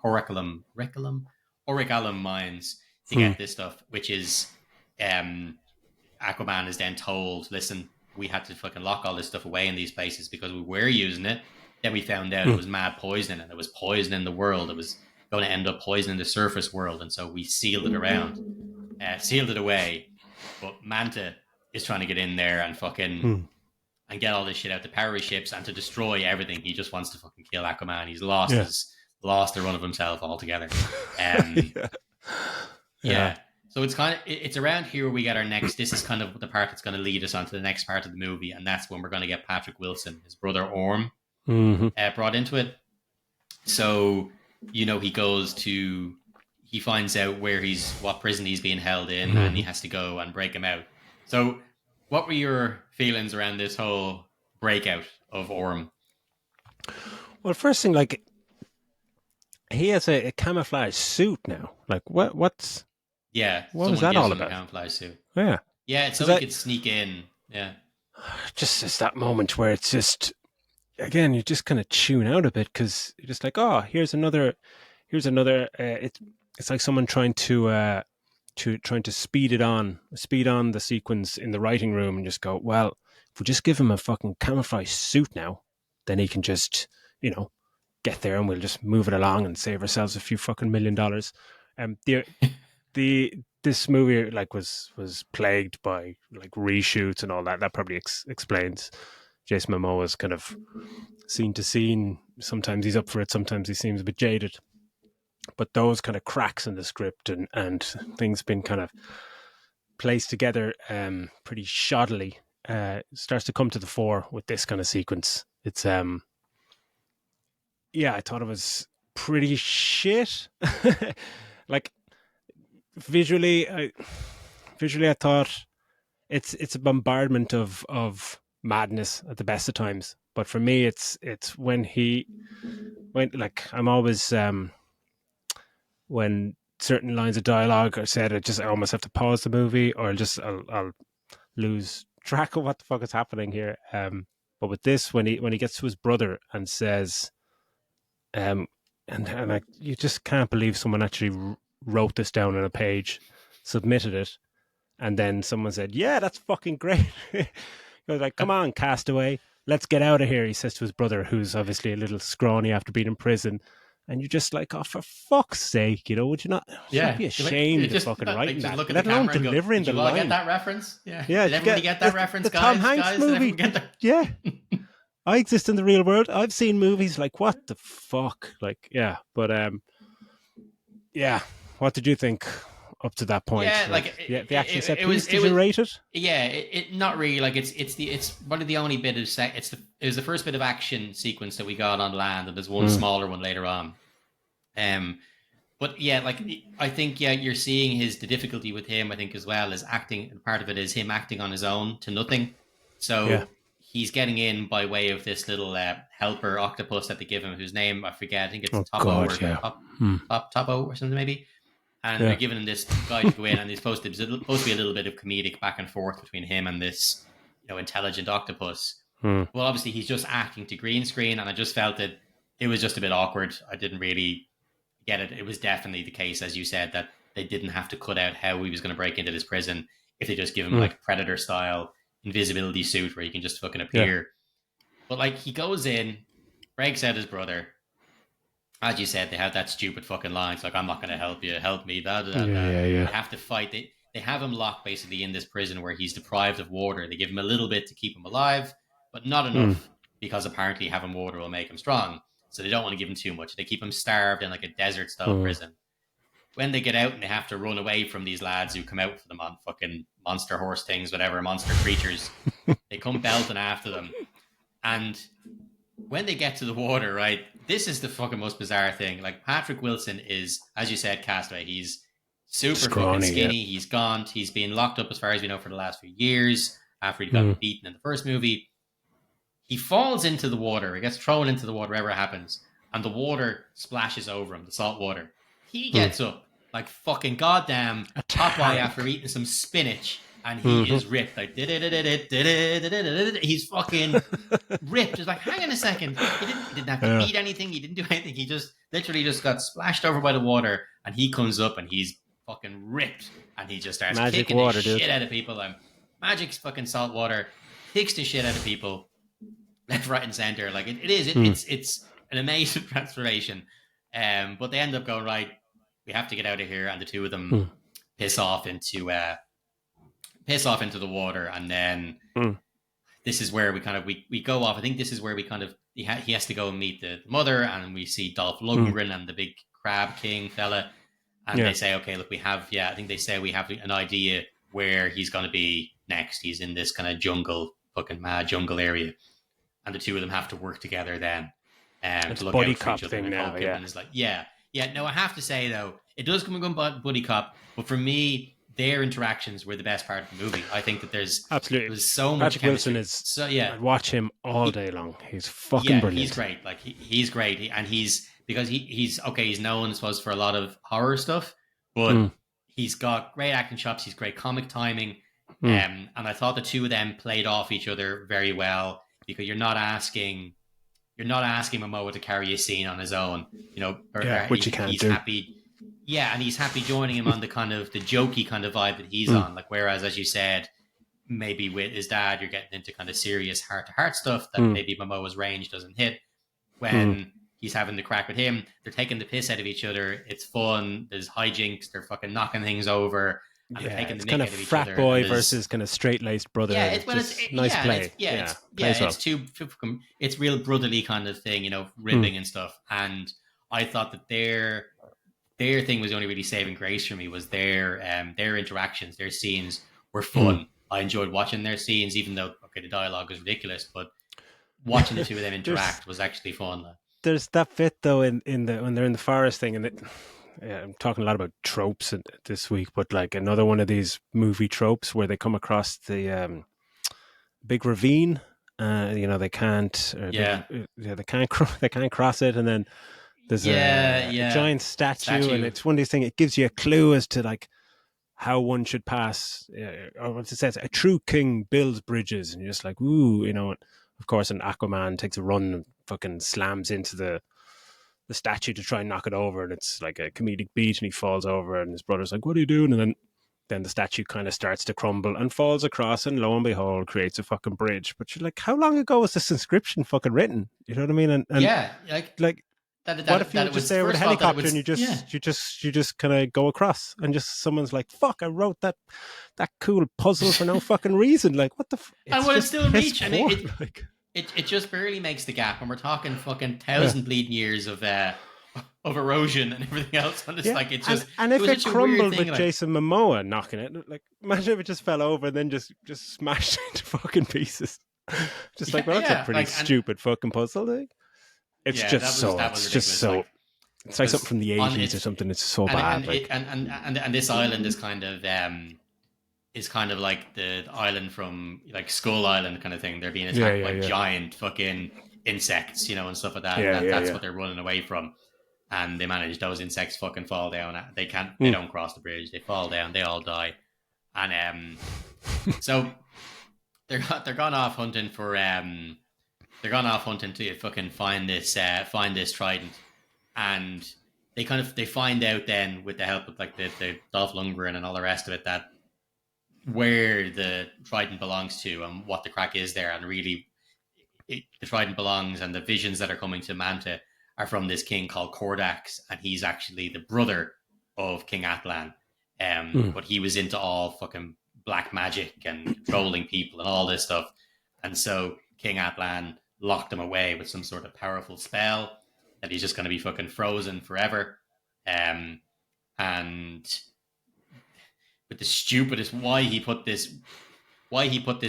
mines to get this stuff, which is Aquaman is then told, listen, we had to fucking lock all this stuff away in these places because we were using it. Then we found out it was mad poisoning, and it was poisoning the world. It was going to end up poisoning the surface world, and so we sealed it away. But Manta is trying to get in there and fucking and get all this shit out to power his ships and to destroy everything. He just wants to fucking kill Aquaman. He's lost the run of himself altogether. Yeah. So it's kind of it's around here where we get our next. This is kind of the part that's going to lead us onto the next part of the movie, and that's when we're going to get Patrick Wilson, his brother Orm, brought into it. So he finds out what prison he's being held in, and he has to go and break him out. So, what were your feelings around this whole breakout of Orm? Well, first thing, like, he has a camouflage suit now. Like, what's... Yeah. What was that all about? A camouflage suit. Yeah. Yeah, it's so he could sneak in. Yeah. Just it's that moment where it's just... Again, you just kind of tune out a bit because you're just like, oh, here's another... It's like someone trying to speed on the sequence in the writing room and just go, well, if we just give him a fucking camouflage suit now, then he can just, get there and we'll just move it along and save ourselves a few fucking $1 million. This movie like was plagued by like reshoots and all that. That probably explains Jason Momoa's kind of scene to scene. Sometimes he's up for it, sometimes he seems a bit jaded. But those kind of cracks in the script and things been kind of placed together pretty shoddily starts to come to the fore with this kind of sequence. It's I thought it was pretty shit. Like visually, I thought it's a bombardment of madness at the best of times. But for me, it's when like I'm always when certain lines of dialogue are said, I almost have to pause the movie, or I'll lose track of what the fuck is happening here. But with this, when he gets to his brother and says, um, and like you just can't believe someone actually wrote this down on a page, submitted it, and then someone said, "Yeah, that's fucking great." He was like, "Come on, castaway, let's get out of here." He says to his brother, who's obviously a little scrawny after being in prison. And you're just like, oh, for fuck's sake, would you not Yeah, be ashamed of just fucking like writing just that, look at the let alone camera and go, delivering "Did the you all get line? that reference? Yeah, Yeah, did did you everybody get that reference, the Tom guys? Hanks Guys, did movie? everyone get that?" Yeah, I exist in the real world. I've seen movies like, what the fuck? Like, yeah, but yeah. What did you think up to that point? Yeah, like Like the action set it was piece, did you rate it? yeah, it not really like it's one of the only bit of it was the first bit of action sequence that we got on land, and there's one Mm. smaller one later on. Um, but yeah, like I think you're seeing the difficulty with him. I think as well as acting, and part of it is him acting on his own to nothing. Yeah. So he's getting in by way of this little helper octopus that they give him, whose name I forget. I think it's Oh Topo God, or yeah. Mm. Topo or something maybe. And they're Yeah. giving him this guy to go in, and he's supposed to be a little bit of comedic back and forth between him and this intelligent octopus. Mm. Well, obviously he's just acting to green screen, and I just felt that it was just a bit awkward. I didn't really get it. It was definitely the case, as you said, that they didn't have to cut out how he was going to break into this prison if they just give him like Predator style invisibility suit where he can just fucking appear. Yeah. But like he goes in, breaks out his brother. As you said, they have that stupid fucking line. It's like, I'm not going to help you, help me. Blah, blah, blah. Yeah. They have to fight. They have him locked basically in this prison where he's deprived of water. They give him a little bit to keep him alive, but not enough because apparently having water will make him strong. So they don't want to give him too much. They keep him starved in like a desert style prison. When they get out and they have to run away from these lads who come out for them on fucking monster horse things, whatever, monster creatures, they come belting after them. And when they get to the water, right, this is the fucking most bizarre thing. Like Patrick Wilson is, as you said, Castaway. He's super scrawny, fucking skinny. Yeah. He's gaunt. He's been locked up, as far as we know, for the last few years after he got beaten in the first movie. He falls into the water. He gets thrown into the water, wherever it happens, and the water splashes over him, the salt water. He gets up like fucking goddamn Popeye after eating some spinach, and he is ripped. Like, he's fucking ripped. It's like, hang on a second. He didn't have to eat anything. He didn't do anything. He just literally just got splashed over by the water, and he comes up and he's fucking ripped, and he just starts kicking the shit out of people. Magic fucking salt water kicks the shit out of people left, right, and center. Like it's an amazing transformation. But they end up going, right, we have to get out of here, and the two of them piss off into the water, and then this is where we go off. I think this is where he has to go and meet the mother, and we see Dolph Lundgren and the big crab king fella, and they say, okay, look, I think they say we have an idea where he's going to be next. He's in this kind of fucking mad jungle area, and the two of them have to work together then to look out for each other. Now, and it's like, no, I have to say though, it does come and go buddy cop, but for me, their interactions were the best part of the movie. I think that there's so much chemistry. Wilson is I'd watch him all day long. He's fucking brilliant. He's great. Like he's great, and he's known, I suppose, for a lot of horror stuff, but he's got great acting chops. He's great comic timing, and I thought the two of them played off each other very well, because you're not asking Momoa to carry a scene on his own, which he can't do. Happy. Yeah, and he's happy joining him on the kind of the jokey kind of vibe that he's on. Like, whereas, as you said, maybe with his dad, you're getting into kind of serious heart-to-heart stuff that maybe Momoa's range doesn't hit. When he's having the crack with him, they're taking the piss out of each other. It's fun. There's hijinks. They're fucking knocking things over. And they're taking the mick kind out of of each frat other. boy versus kind of straight-laced brother. Yeah, it's nice play. It's real brotherly kind of thing, ribbing and stuff. And I thought that their thing was the only really saving grace for me was their interactions, their scenes were fun. I enjoyed watching their scenes, even though the dialogue was ridiculous, but watching the two of them interact was actually fun. There's that bit though in the when they're in the forest thing, and I'm talking a lot about tropes this week, but like another one of these movie tropes where they come across the big ravine. They can't. Yeah, They can't. They can't cross it, and then there's yeah, a yeah. giant statue, and Statue. it's one of these things. It gives you a clue as to like how one should pass, or what it says, a true king builds bridges, and you're just like, ooh, Of course, an Aquaman takes a run and fucking slams into the statue to try and knock it over, and it's like a comedic beat, and he falls over, and his brother's like, "What are you doing?" And then the statue kind of starts to crumble and falls across, and lo and behold, creates a fucking bridge. But you're like, how long ago was this inscription fucking written? You know what I mean? And Yeah, like like, what if you that were it just was there with a first of all that it helicopter and was yeah. you just kind of go across, and just someone's like, "Fuck, I wrote that cool puzzle for no fucking reason." Like, what the? And It's will it just still piss reach? I poor. mean, Like, it just barely makes the gap, and we're talking fucking yeah. thousand bleeding years of erosion and everything else. And it's Yeah, like it's just and it if was it such a weird crumbled thing. with Like Jason Momoa knocking it, like imagine if it just fell over and then just smashed into fucking pieces. Just like, well, that's a yeah, pretty stupid fucking puzzle. Like. It's yeah, just so. that was It's just ridiculous. so. It's like something Because from the on '80s or it's something. It's so bad. Like, and this island is kind of like the island from like Skull Island kind of thing. They're being yeah, attacked yeah, by yeah, giant fucking insects, and stuff like that. And yeah, yeah, that's yeah. what they're running away from. And they manage those insects fucking fall down. They can't. They Mm. don't cross the bridge. They fall down. They all die. And so they're gone off hunting for they're gone off hunting to fucking find this trident. And they find out then with the help of like the Dolph Lundgren and all the rest of it that where the trident belongs to and what the crack is there, and really the trident belongs, and the visions that are coming to Manta are from this king called Kordax, and he's actually the brother of King Atlan. Mm. But he was into all fucking black magic and controlling people and all this stuff. And so King Atlan locked him away with some sort of powerful spell that he's just going to be fucking frozen forever. And with the stupidest why he put this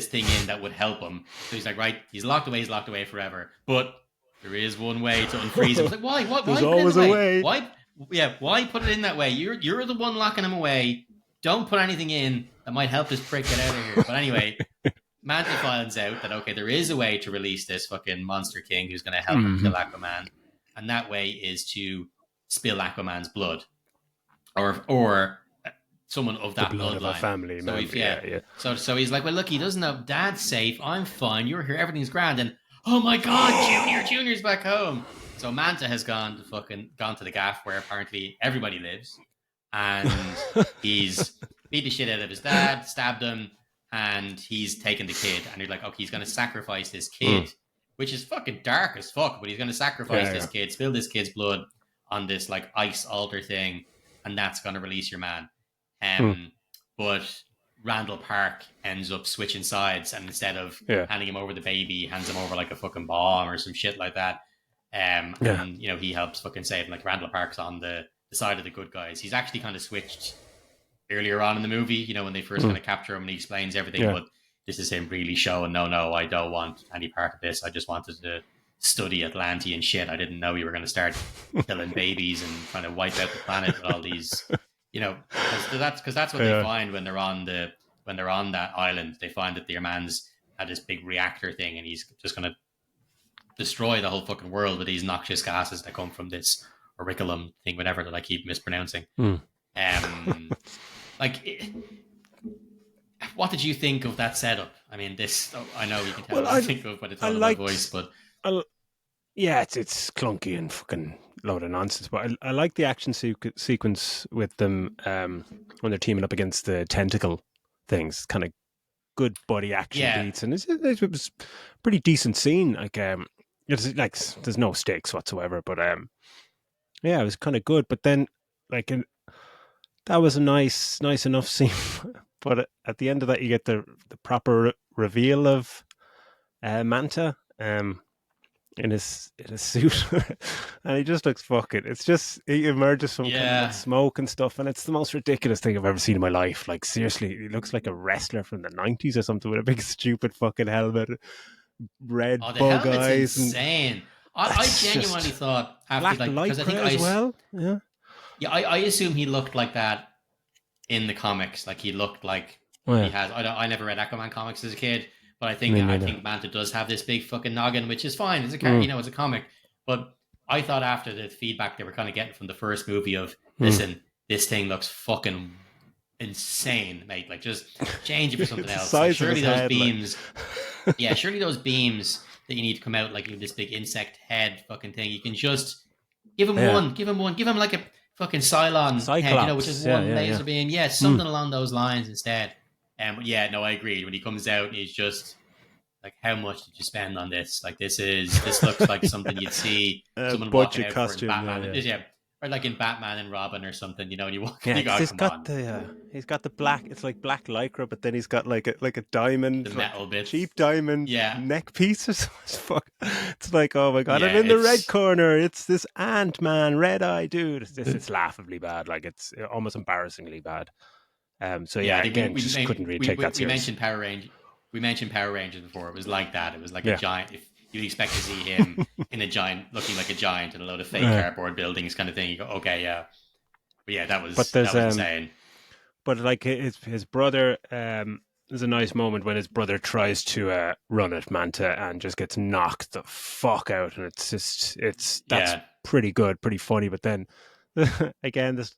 thing in that would help him. So he's like, right, he's locked away forever. But there is one way to unfreeze him. It's like, why? Why There's put always it in a that way. Why? Yeah, why put it in that way? You're the one locking him away. Don't put anything in that might help this prick get out of here. But anyway, Manta finds out that okay, there is a way to release this fucking monster king who's going to help him kill Aquaman, and that way is to spill Aquaman's blood, or someone of that the blood bloodline. of a family So member. Yeah. So he's like, well, look, he doesn't know. Dad's safe. I'm fine. You're here. Everything's grand. And oh my god, Junior's back home. So Manta has gone to the gaff where apparently everybody lives, and he's beat the shit out of his dad, stabbed him, and he's taken the kid. And you're like, okay, he's going to sacrifice this kid, which is fucking dark as fuck. But he's going to sacrifice this kid, spill this kid's blood on this like ice altar thing, and that's going to release your man. But Randall Park ends up switching sides, and instead of handing him over the baby, he hands him over like a fucking bomb or some shit like that. And he helps fucking save him. Like Randall Park's on the side of the good guys. He's actually kind of switched earlier on in the movie, when they first kind of capture him and he explains everything. But this is him really showing, no, I don't want any part of this. I just wanted to study Atlantean shit. I didn't know you were going to start killing babies and trying to wipe out the planet with all these. Because that's what they find when they're on that island. They find that their man's had this big reactor thing, and he's just going to destroy the whole fucking world with these noxious gases that come from this auriculum thing, whatever that I keep mispronouncing. What did you think of that setup? I mean, I know you can tell what I think of by the tone of my voice, but it's clunky and fucking load of nonsense. But I like the action sequence with them when they're teaming up against the tentacle things. Kind of good buddy action beats, and it was a pretty decent scene. Like it's like there's no stakes whatsoever, but it was kind of good. But then that was a nice enough scene. But at the end of that, you get the proper reveal of Manta in his suit, and he just looks fucking. It's just he emerges from kind of smoke and stuff, and it's the most ridiculous thing I've ever seen in my life. Like seriously, he looks like a wrestler from the '90s or something with a big stupid fucking helmet, red bug eyes. Insane. I genuinely thought after black light because I think as well. Yeah. Yeah, I assume he looked like that in the comics. Like he looked like Oh, what he yeah, has. I never read Aquaman comics as a kid, but me I neither. think Manta does have this big fucking noggin, which is fine. It's a Mm, it's a comic. But I thought after the feedback they were kind of getting from the first movie of, mm. listen, this thing looks fucking insane, mate. Like just change it for something It's the else. Like size of his surely those head, like. beams, yeah, surely those beams that you need to come out like you have this big insect head fucking thing. You can just Yeah, give him like a fucking Cylon head, which is Cyclops. Yeah, one yeah, yeah. laser beam. Yeah, Mm. something along those lines instead. Yeah, no, I agreed. When he comes out, he's just like, how much did you spend on this? Like, this looks like something you'd see someone walking Budget out for in costume. Yeah, Batman. yeah. Yeah, or like in Batman and Robin or something, and you walk and Yeah, you go, because oh, come on, he's got the black. It's like black lycra, but then he's got like a diamond, the like metal bits. cheap diamond Yeah, neck piece or something. It's fuck. It's like, oh my god! And yeah, in the red it's corner, it's this Ant Man, Red Eye dude. It's laughably bad. Like it's almost embarrassingly bad. So yeah. I yeah, think again, just couldn't really take that we serious. mentioned Power Range. We mentioned Power Rangers before. It was like that. It was like a Yeah. giant. If you expect to see him in a giant, looking like a giant in a load of fake Uh, cardboard buildings, kind of thing, you go, okay, yeah, but yeah, but there's that was insane. but like his brother, there's a nice moment when his brother tries to run at Manta and just gets knocked the fuck out, and it's that's Yeah, pretty good, pretty funny. But then again, this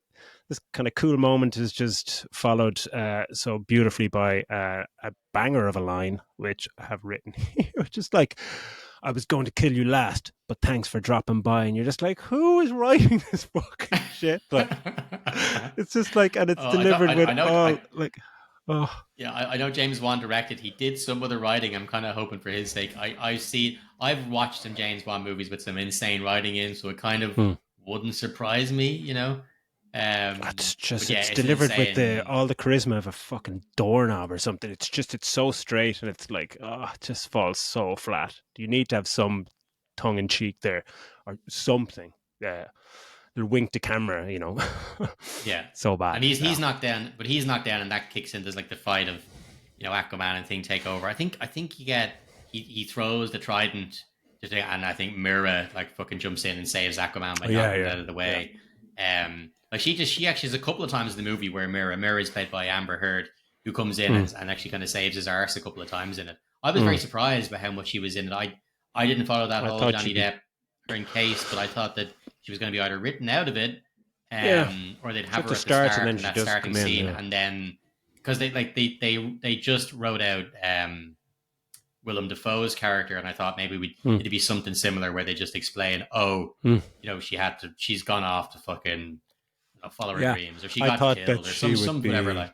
kind of cool moment is just followed so beautifully by a banger of a line, which I have written here, which is like, I was going to kill you last, but thanks for dropping by. And you're just like, who is writing this fucking shit? Like, it's just like, and it's delivered with I know. all like, oh, Yeah, I know James Wan directed. He did some of the writing. I'm kind of hoping for his sake. I've watched some James Wan movies with some insane writing in, so it kind of hmm. wouldn't surprise me, It's But just, yeah, it's it's delivered with insane. all the charisma of a fucking doorknob or something. It's just, it's so straight, and it's like, oh, it just falls so flat. You need to have some tongue in cheek there or something. Yeah. Little wink to camera, Yeah, so bad. and Yeah. he's knocked down, but he's knocked down, and that kicks in. There's like the fight of Aquaman and thing take over. I think he throws the trident and I think Mira like fucking jumps in and saves Aquaman by Oh, yeah, knocking it yeah, out of the yeah. way. Like she actually has a couple of times in the movie where Mira is played by Amber Heard, who comes in Mm, and actually kind of saves his arse a couple of times in it. I was very mm. surprised by how much she was in it. I didn't follow that I whole thought Johnny she'd be, Depp her in case, but I thought that she was going to be either written out of it, yeah. or they'd It's have at her the at the start, and start then in she that does starting come in. scene, Yeah. and then because they just wrote out Willem Dafoe's character, and I thought maybe Mm, it'd be something similar where they just explain, oh, mm. she's gone off to fucking follow her Yeah. dreams, or she I got thought that killed, or she would some whatever. be. Like,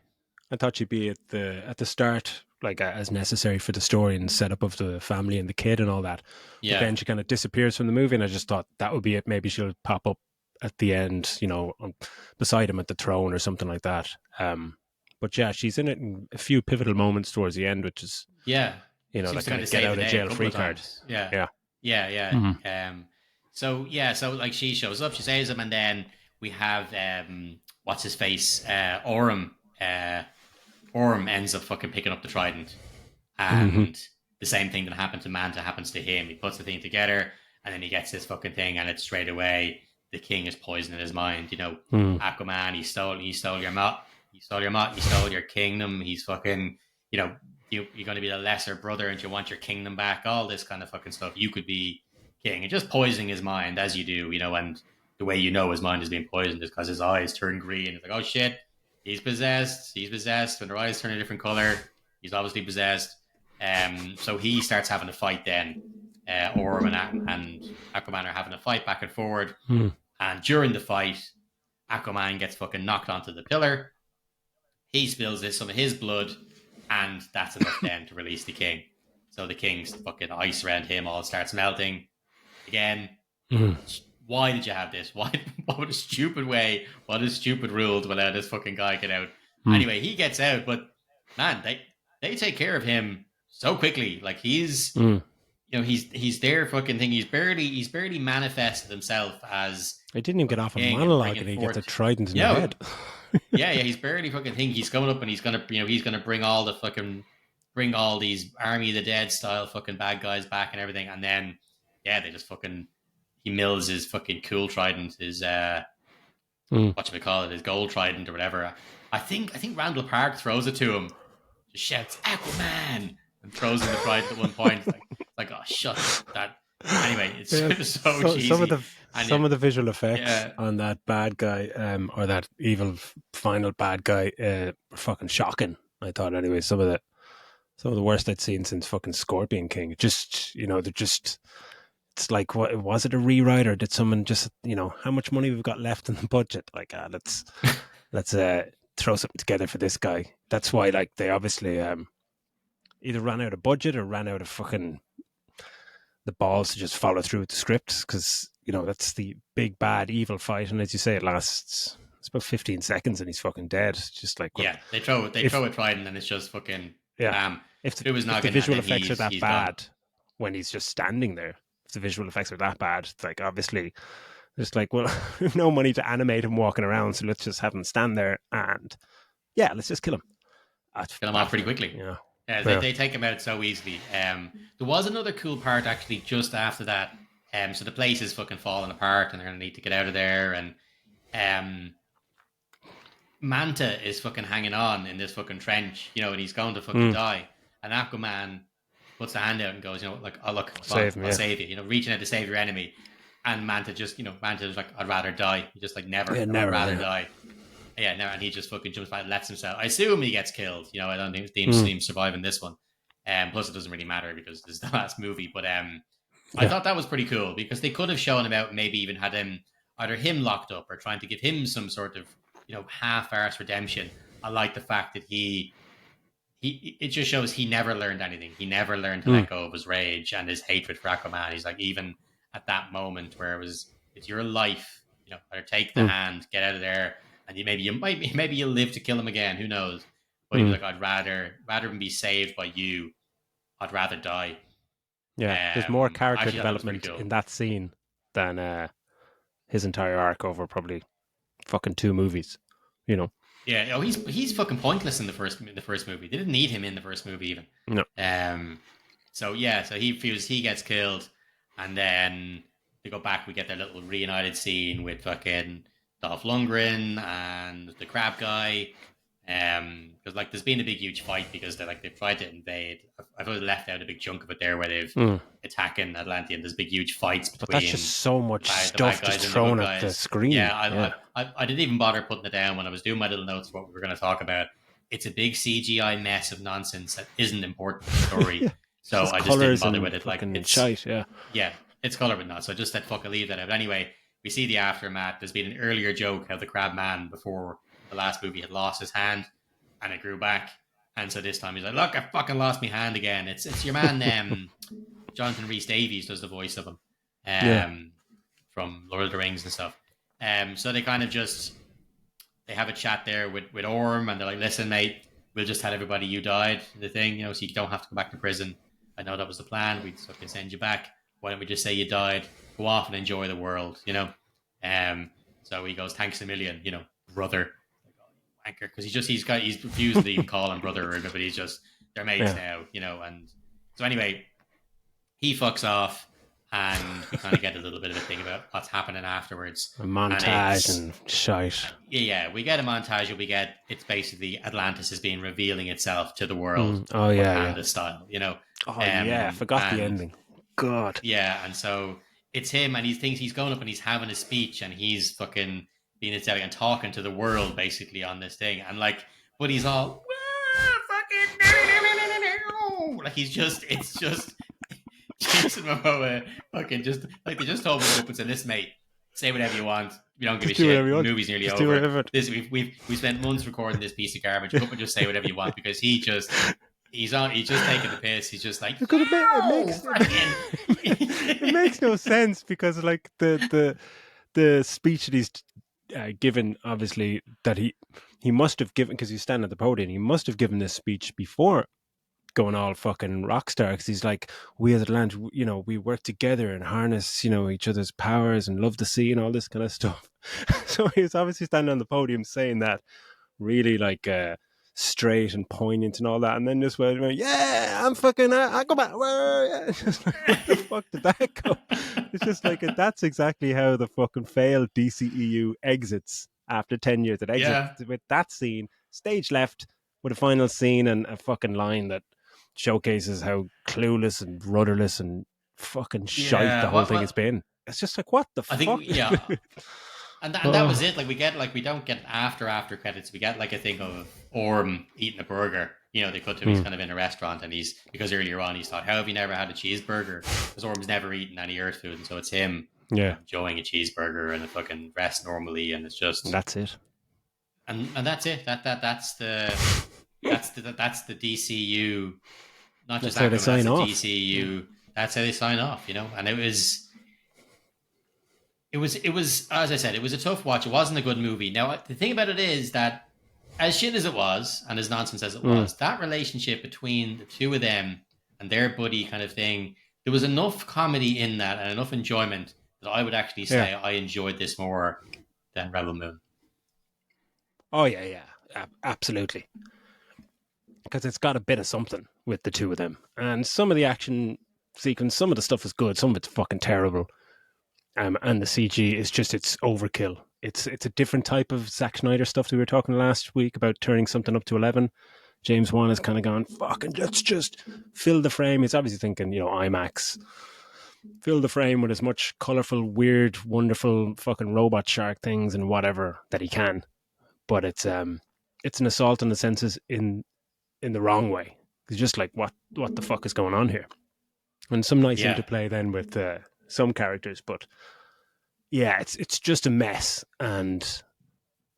I thought she'd be at the start, like as necessary for the story and setup of the family and the kid and all that. But yeah, then she kind of disappears from the movie, and I just thought that would be it. Maybe she'll pop up at the end, beside him at the throne or something like that. But yeah, she's in it in a few pivotal moments towards the end, which is yeah, seems that to kind kind of of get save the out of day a jail couple free of card. times. Yeah, Yeah. yeah, Mhm. yeah. So like she shows up, she saves him, and then we have what's his face, Orm. Orm ends up fucking picking up the trident, Mhm. and the same thing that happened to Manta happens to him. He puts the thing together, and then he gets this fucking thing, and it's straight away the king is poisoning his mind. Mhm. Aquaman, he stole your mot, he stole your kingdom. He's fucking, you're going to be the lesser brother, and you want your kingdom back. All this kind of fucking stuff. You could be king, and just poisoning his mind as you do, and the way his mind is being poisoned is because his eyes turn green. It's like, oh shit, he's possessed. He's possessed. When their eyes turn a different color, he's obviously possessed. So he starts having a fight then. Orm and Aquaman are having a fight back and forward. Mhm. And during the fight, Aquaman gets fucking knocked onto the pillar. He spills some of his blood, and that's enough then to release the king. So the king's fucking ice around him all starts melting. Again, Mhm. why did you have this? Why? What a stupid way. What a stupid rule to allow this fucking guy get out. Mhm. Anyway, he gets out, but man, they take care of him so quickly. Like Mhm. he's there fucking thing. He's barely manifested himself as I didn't even get fucking off a king and monologue, bringing and he gets a forth. trident in the Yeah, head. yeah. He's barely fucking thing. He's coming up and he's gonna bring all these Army of the Dead style fucking bad guys back and everything. And then they just fucking he mills his fucking cool trident, Mm. his gold trident or whatever. I think Randall Park throws it to him, just shouts Aquaman, and throws him the trident at one point. It's like oh shut that. Anyway, it's Yeah, just so some of cheesy, the and yet visual effects yeah, on that bad guy, or that evil final bad guy, were fucking shocking. I thought anyway. Some of the worst I'd seen since fucking Scorpion King. Just they're just. It's like, what was it, a rewrite, or did someone just, how much money we've got left in the budget? Like, let's throw something together for this guy. That's why, like, they obviously either ran out of budget or ran out of fucking the balls to just follow through with the script, because that's the big bad evil fight, and as you say, it's about 15 seconds and he's fucking dead. It's just like, well, yeah. They throw a trident and it's just fucking yeah, bam. if It was if the noggin, and visual then effects are that he's gone. bad when he's just standing there, if the visual effects are that bad, it's like, obviously it's like, well, we've no money to animate him walking around, so let's just have him stand there and yeah, let's just kill him. That's Kill him off pretty baffling. quickly. Yeah. Yeah. They take him out so easily. There was another cool part actually just after that. So the place is fucking falling apart, and they're gonna need to get out of there. And um, Manta is fucking hanging on in this fucking trench, and he's going to fucking Mm. die. And Aquaman puts a hand out and goes, like, oh look, come on, Save him, I'll yeah. save you. Reaching out to save your enemy. And Manta's like, I'd rather die. He's just like, never, Yeah, I'd never, rather yeah. die. Yeah, no, and he just fucking jumps back and lets himself. I assume he gets killed. I don't think Team Mm. Steam surviving this one. Plus, it doesn't really matter because this is the last movie. But I Yeah. thought that was pretty cool because they could have shown him out, maybe even had him locked up or trying to give him some sort of half-arse redemption. I like the fact that he it just shows he never learned anything. He never learned to let go of his rage and his hatred for Aquaman. He's like, even at that moment where it's your life, either take the hand, get out of there, and maybe you'll live to kill him again. Who knows? But he was like, I'd rather than be saved by you, I'd rather die. Yeah, there's more I character actually thought that was pretty development cool. in that scene than his entire arc over probably fucking 2 movies. Yeah, he's fucking pointless in the first movie. They didn't need him in the first movie even. No. So he feels he gets killed, and then they go back. We get their little reunited scene with fucking Dolph Lundgren and the crab guy. Because like there's been a big huge fight because they've tried to invade. I've left out a big chunk of it there where they've attacking Atlantean. There's big huge fights between. But that's just so much the bad stuff guys just and thrown good at the guys. screen. Yeah, I didn't even bother putting it down when I was doing my little notes of what we were going to talk about. It's a big CGI mess of nonsense that isn't important to the story. Yeah. So I just didn't bother with it. Like fucking it's shite, yeah. Yeah, it's color but not. So I just said fuck, I'll leave that out. But anyway, we see the aftermath. There's been an earlier joke how the crab man before the last movie had lost his hand and it grew back. And so this time he's like, look, I fucking lost my hand again. It's your man Jonathan Rhys Davies does the voice of him. From Lord of the Rings and stuff. So they kind of they have a chat there with Orm, and they're like, listen, mate, we'll just tell everybody you died, the thing, so you don't have to go back to prison. I know that was the plan. We'd fucking send you back. Why don't we just say you died? Go off and enjoy the world, So he goes, thanks a million, brother. Wanker, because he's refusing to even call him brother, but he's just, they're mates now, and so anyway, he fucks off. And we kind of get a little bit of a thing about what's happening afterwards. A montage and shite. Yeah, we get a montage. It's basically Atlantis is being revealing itself to the world. Oh yeah, Panda style, Oh yeah, I forgot the ending. God. Yeah, and so it's him, and he thinks he's going up and he's having a speech, and he's fucking being itself and talking to the world basically on this thing, and but he's all fucking like it's just. Jason Momoa fucking just like they just told me to open and this mate, say whatever you want. We don't give a shit. The movie's nearly over. We've spent months recording this piece of garbage. Go up and just say whatever you want because he's just taking the piss. He's just like it makes no sense because like the speech that he's given, obviously that he must have given because he's standing at the podium. He must have given this speech before going all fucking rock star because he's like, we as Atlantis, we work together and harness, each other's powers and love the sea and all this kind of stuff. So he's obviously standing on the podium saying that really like straight and poignant and all that, and then just went, yeah, I'm fucking Aquaman. Just like, where the fuck did that go? It's just like that's exactly how the fucking failed DCEU exits after 10 years. It exits Yeah. with that scene, stage left, with a final scene and a fucking line that showcases how clueless and rudderless and fucking shite the Yeah. whole What? thing has What? been. It's just like, what the I think. fuck? Yeah. And that was Oh, it. Like we don't get after credits. We get like a thing of Orm eating a burger. They cut to him. He's hmm. kind of in a restaurant, and he's because earlier on he's thought, "How have you never had a cheeseburger?" Because Orm's never eaten any Earth food, and so it's him, Yeah, enjoying a cheeseburger and a fucking rest normally, and it's just that's it. and that's it. That's the DCU. Not just That's how they Aquaman. That's sign the off. Yeah. DCU. That's how they sign off. And it was. It was as I said, it was a tough watch. It wasn't a good movie. Now the thing about it is that as shit as it was and as nonsense as it Mm. was, that relationship between the two of them and their buddy kind of thing, there was enough comedy in that and enough enjoyment that I would actually Yeah. say I enjoyed this more than Rebel Moon. Oh yeah, yeah, absolutely. Because it's got a bit of something with the two of them, and some of the action sequence, some of the stuff is good, some of it's fucking terrible. And the CG is just it's overkill. It's a different type of Zack Snyder stuff that we were talking last week about turning something up to 11. James Wan has kind of gone, fucking let's just fill the frame. He's obviously thinking, IMAX. Fill the frame with as much colourful, weird, wonderful fucking robot shark things and whatever that he can. But it's an assault on the senses in the wrong way. It's just like, what the fuck is going on here? And some nice Yeah. interplay then with some characters, but yeah, it's just a mess. And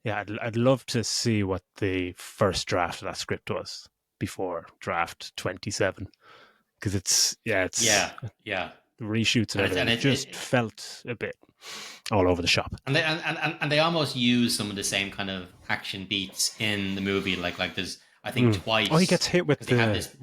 yeah, I'd love to see what the first draft of that script was before draft 27, because it's Yeah. the reshoots and And everything. It just felt a bit all over the shop. and they almost use some of the same kind of action beats in the movie. Like there's I think twice. Oh, he gets hit with they have this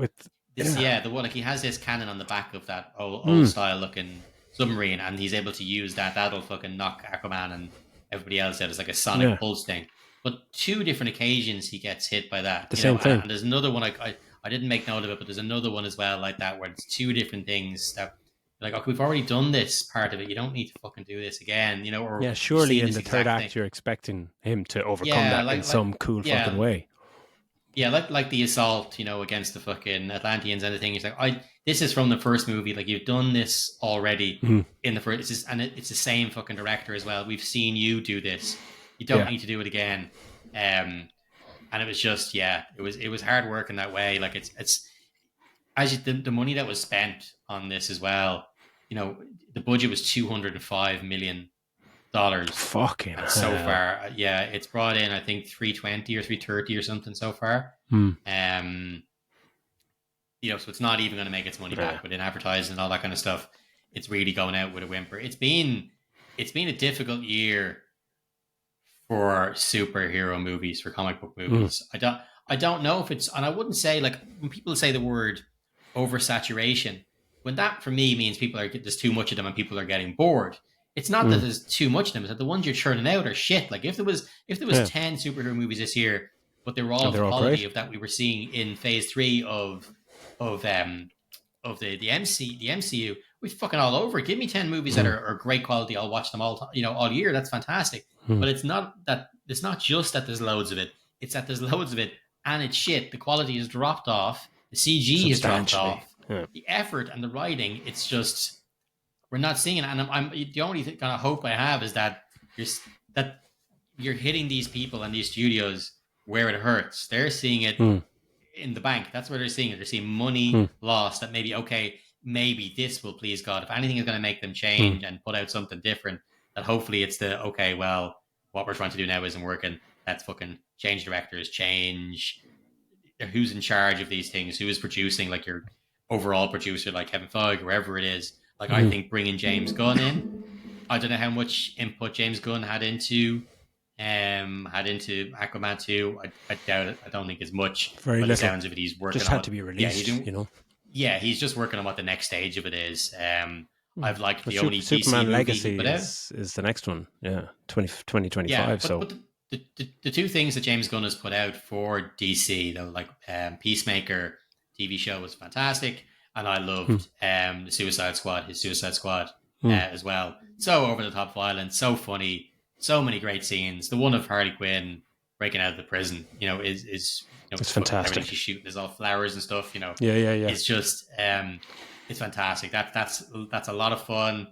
yeah. the one like he has this cannon on the back of that old style looking submarine, and he's able to use that. That'll fucking knock Aquaman and everybody else out. It's like a sonic pulse thing. But two different occasions he gets hit by that. The same thing. And there's another one I didn't make note of it, but there's another one as well like that where it's two different things that like, okay, we've already done this part of it. You don't need to fucking do this again, Or yeah, surely in the third thing. act you're expecting him to overcome that in some cool fucking way. Yeah, like the assault, against the fucking Atlanteans and the thing. He's like, this is from the first movie. Like you've done this already in the first. It's the same fucking director as well. We've seen you do this. You don't need to do it again. And it was just, it was hard work in that way. Like it's as the money that was spent on this as well. The budget was $205 million. Fucking hell. So far, it's brought in I think 320 or 330 or something so far. So it's not even going to make its money back. But in advertising and all that kind of stuff, it's really going out with a whimper. It's been a difficult year for superhero movies, for comic book movies. I don't know if it's, and I wouldn't say like when people say the word oversaturation, when that for me means there's too much of them and people are getting bored. It's not that there's too much of them; it's that the ones you're churning out are shit. Like if there was 10 superhero movies this year, but they were all of the quality of that we were seeing in Phase 3 of the MCU, we're fucking all over it. Give me 10 movies that are great quality. I'll watch them all all year. That's fantastic. But it's not just that there's loads of it. It's that there's loads of it and it's shit. The quality has dropped off. The CG has dropped off. Yeah. The effort and the writing, it's just we're not seeing it. And I'm the only kind of hope I have is that you're hitting these people and these studios where it hurts. They're seeing it in the bank. That's where they're seeing it. They're seeing money lost. That maybe this will please God. If anything is going to make them change and put out something different, that hopefully it's what we're trying to do now isn't working. Let's fucking change directors, change who's in charge of these things, who is producing, like your overall producer, like Kevin Feige, wherever it is. Like I think bringing James Gunn in, I don't know how much input James Gunn had into Aquaman 2. I doubt it. I don't think as much. Very little. The sounds of it, he's working. Just had to be released. He's just working on what the next stage of it is. I've liked the only Superman DC Legacy movie is the next one. Yeah, 2025. Yeah, so but the two things that James Gunn has put out for DC, though, like Peacemaker TV show was fantastic, and I loved his Suicide Squad as well. So over the top violence, so funny, So many great scenes. The one of Harley Quinn breaking out of the prison, is It's everything fantastic. she's shooting is all flowers and stuff. Yeah, yeah, yeah. It's just it's fantastic. That's a lot of fun.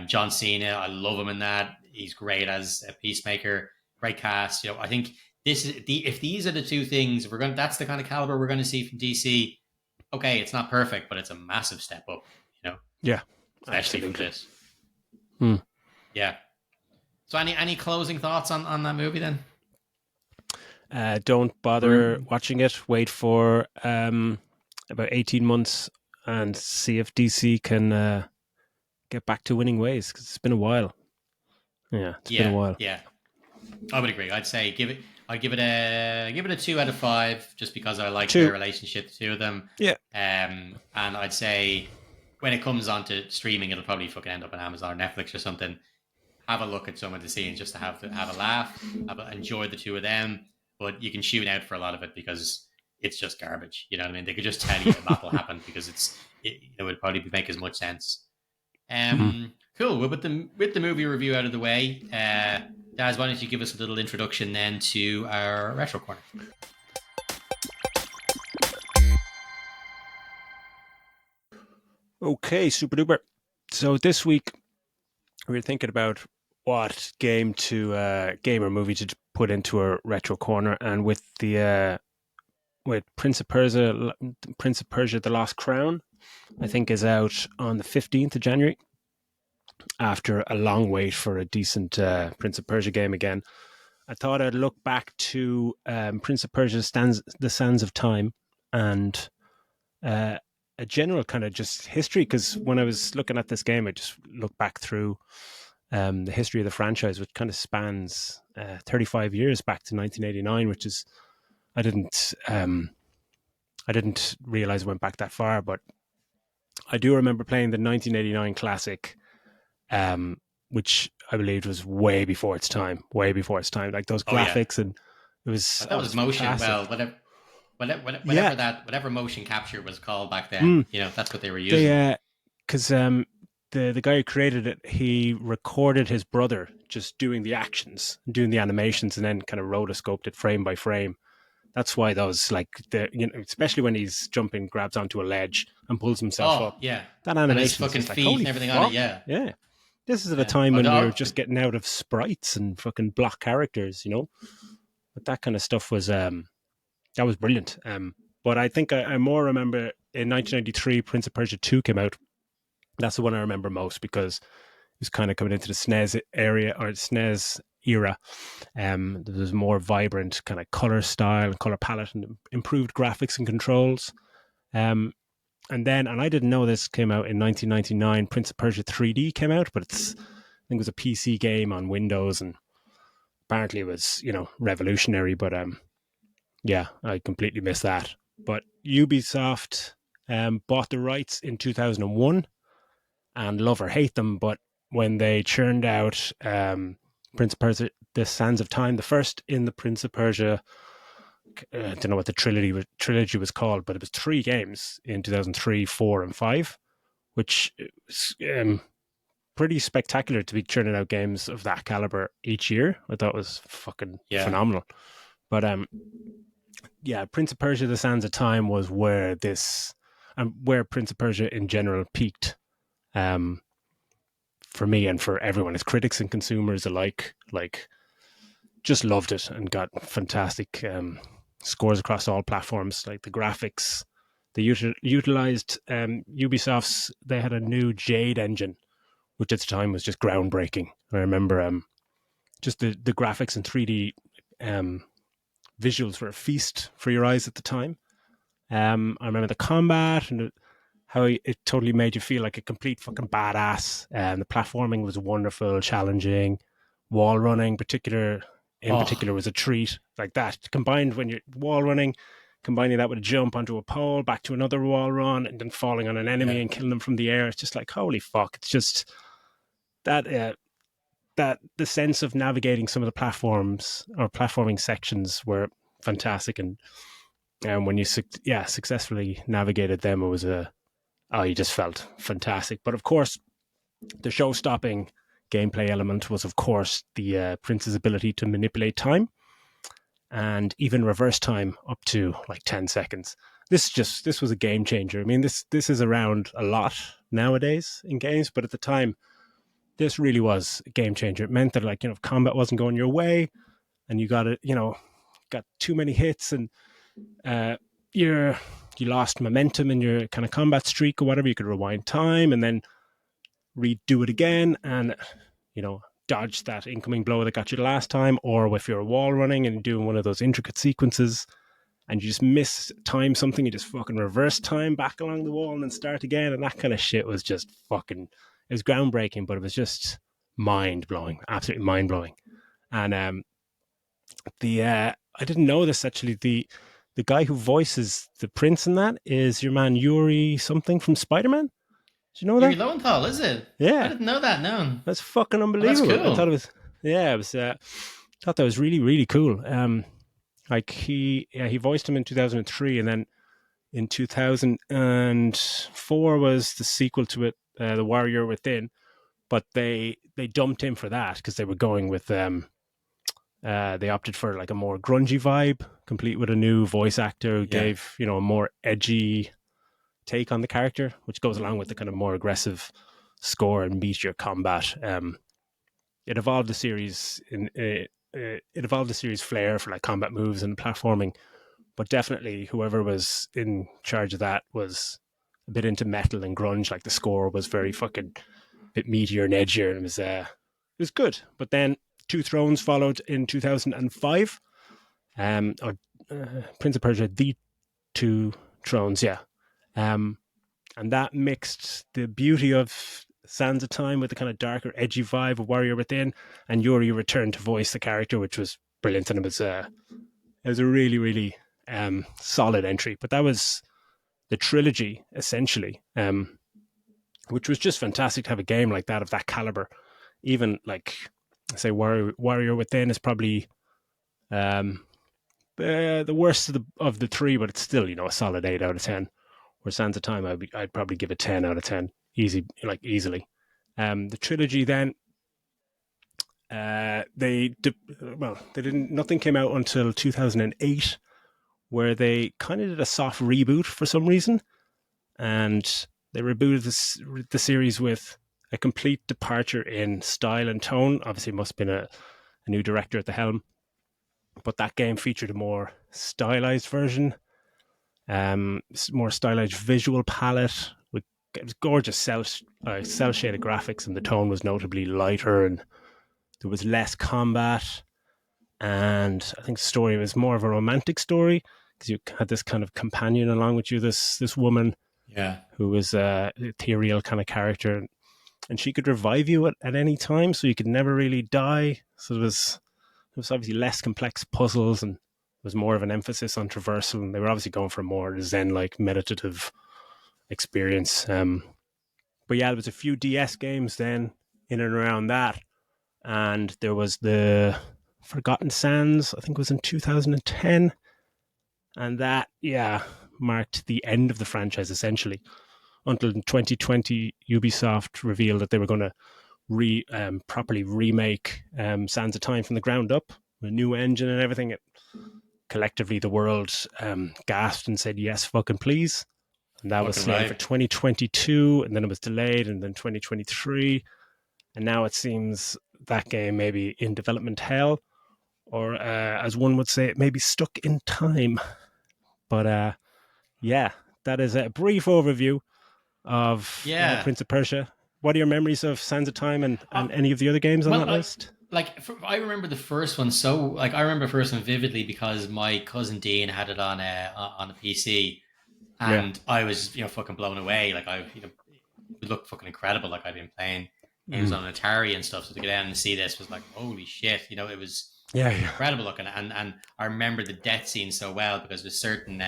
John Cena, I love him in that. He's great as a peacemaker. Great cast. I think this is if these are the two things, if we're going, that's the kind of caliber we're going to see from DC. Okay, it's not perfect, but it's a massive step up. You know, Yeah, especially from absolutely. this. Hmm. Yeah. So any closing thoughts on that movie then? Don't bother Room. watching it. Wait for about 18 months and see if DC can get back to winning ways, because it's been a while. Yeah, it's been a Yeah, while. yeah. I would agree. I'd say I'd give it a 2 out of 5, just because I like their Two. relationship, the two of them. Yeah. And I'd say when it comes onto streaming, it'll probably fucking end up on Amazon or Netflix or something. Have a look at some of the scenes just to have a laugh, enjoy the two of them. But you can tune out for a lot of it because it's just garbage. You know what I mean? They could just tell you that will happen because it would probably make as much sense. Mhm. Cool. Well, with the movie review out of the way, Daz, why don't you give us a little introduction then to our retro corner? Okay, super duper. So this week we were thinking about what game or movie to put into a retro corner, and with Prince of Persia: The Lost Crown, I think is out on the 15th of January. After a long wait for a decent Prince of Persia game again, I thought I'd look back to Prince of Persia: The Sands of Time, and uh, a general kind of just history. Because when I was looking at this game, I just looked back through the history of the franchise, which kind of spans 35 years back to 1989, which is I didn't I didn't realize it went back that far, but I do remember playing the 1989 classic, which I believed was way before its time, way before its time. Like those Oh yeah, graphics, and it was that oh, it was was motion. Well, fantastic. Yeah, whatever motion capture was called back then, mm, that's what they were using. they because the guy who created it, he recorded his brother just doing the actions, doing the animations, and then kind of rotoscoped it frame by frame. That's why those like especially when he's jumping, grabs onto a ledge and pulls himself Oh up. yeah, That and his animation is fucking just like feet holy and everything on it. fuck, Yeah, yeah. This is at a yeah. time Oh, when we were the just getting out of sprites and fucking block characters, But that kind of stuff was that was brilliant. But I think I more remember in 1993, Prince of Persia 2 came out. That's the one I remember most because it was kind of coming into the SNES area or SNES era. There was more vibrant kind of color style and color palette and improved graphics and controls. Um, and I didn't know this came out in 1999. Prince of Persia 3D came out, but I think it was a PC game on Windows, and apparently it was revolutionary. But yeah, I completely missed that. But Ubisoft bought the rights in 2001, and love or hate them, but when they churned out Prince of Persia: The Sands of Time, the first in the Prince of Persia, I don't know what the trilogy was called, but it was 3 games in 2003, 4, and 5, which is pretty spectacular to be churning out games of that caliber each year. I thought it was fucking yeah. phenomenal. But yeah, Prince of Persia: The Sands of Time was where where Prince of Persia in general peaked. Um, for me and for everyone, as critics and consumers alike, like just loved it and got fantastic scores across all platforms. Like the graphics, they utilized Ubisoft's. They had a new Jade engine, which at the time was just groundbreaking. I remember just the graphics and 3D um, visuals were a feast for your eyes at the time. I remember the combat and how it totally made you feel like a complete fucking badass. And the platforming was wonderful, challenging. Wall running, in Oh particular, was a treat. Like that combined when you're wall running, combining that with a jump onto a pole, back to another wall run, and then falling on an yeah. enemy and killing them from the air. It's just like holy fuck! It's just that that the sense of navigating some of the platforms or platforming sections were fantastic, and when you successfully navigated them, it was a oh, you just felt fantastic. But of course, the show stopping gameplay element was, of course, the prince's ability to manipulate time and even reverse time up to like 10 seconds. This was a game changer. I mean, this is around a lot nowadays in games, but at the time, this really was a game changer. It meant that, like, if combat wasn't going your way and you got it, got too many hits, and uh, you're you lost momentum in your kind of combat streak or whatever, you could rewind time and then redo it again, and dodge that incoming blow that got you the last time. Or if you're a wall running and doing one of those intricate sequences and you just miss time something, you just fucking reverse time back along the wall and then start again. And that kind of shit was just fucking, it was groundbreaking, but it was just mind blowing, absolutely mind blowing. And the I didn't know this actually. The guy who voices the prince in that is your man Yuri something from Spider-Man. Do you know Yuri that? Lowenthal, is it? I Yeah, didn't know that. No. that's fucking Oh, that's unbelievable. I thought cool. it was, yeah, it was. Thought that was really really cool. Like he voiced him in 2003, and then in 2004 was the sequel to it, The Warrior Within. But they dumped him for that because they were going with they opted for like a more grungy vibe, complete with a new voice actor who Yeah. gave a more edgy take on the character, which goes along with the kind of more aggressive score and meteor combat. It evolved the series it evolved the series flair for like combat moves and platforming, but definitely whoever was in charge of that was a bit into metal and grunge. Like the score was very fucking bit meatier and edgier, and it was good. But then Two Thrones followed in 2005, or Prince of Persia: The Two Thrones, yeah. Um, and that mixed the beauty of Sands of Time with the kind of darker, edgy vibe of Warrior Within, and Yuri returned to voice the character, which was brilliant, and it was a really, really solid entry. But that was the trilogy essentially, which was just fantastic to have a game like that of that caliber. Even like say Warrior Within is probably um, the worst of the three, but it's still a solid 8 out of 10. Where Sands of Time, I'd probably give it 10 out of 10, easily. The trilogy then, they didn't. Nothing came out until 2008, where they kind of did a soft reboot for some reason, and they rebooted the series with a complete departure in style and tone. Obviously, it must have been a new director at the helm, but that game featured a more stylized version, more stylized visual palette with it was gorgeous cell shaded graphics, and the tone was notably lighter, and there was less combat. And I think the story was more of a romantic story because you had this kind of companion along with you, this woman Yeah. who was a ethereal kind of character, and she could revive you at any time, so you could never really die. So there was obviously less complex puzzles, and there was more of an emphasis on traversal, and they were obviously going for a more zen-like meditative experience. But yeah, there was a few DS games then in and around that, and there was the Forgotten Sands, I think it was in 2010, and that, yeah, marked the end of the franchise essentially. Until in 2020, Ubisoft revealed that they were going to properly remake Sands of Time from the ground up, with a new engine and everything. Collectively, the world gasped and said, "Yes, fucking please." And that was Fucking slated for right. 2022, and then it was delayed, and then 2023, and now it seems that game may be in development hell, or as one would say, it may be stuck in time. But yeah, that is a brief overview of Yeah. Prince of Persia. What are your memories of Sands of Time and Um, any of the other games on well, that list? I remember the first one so like I remember the first one vividly because my cousin Dean had it on a PC, Yeah. and I was fucking blown away. Like it looked fucking incredible. Like I'd been playing games Mm. on an Atari and stuff. So to get down and see this was like holy shit. It was Yeah, yeah. incredible looking, and I remember the death scene so well because there's certain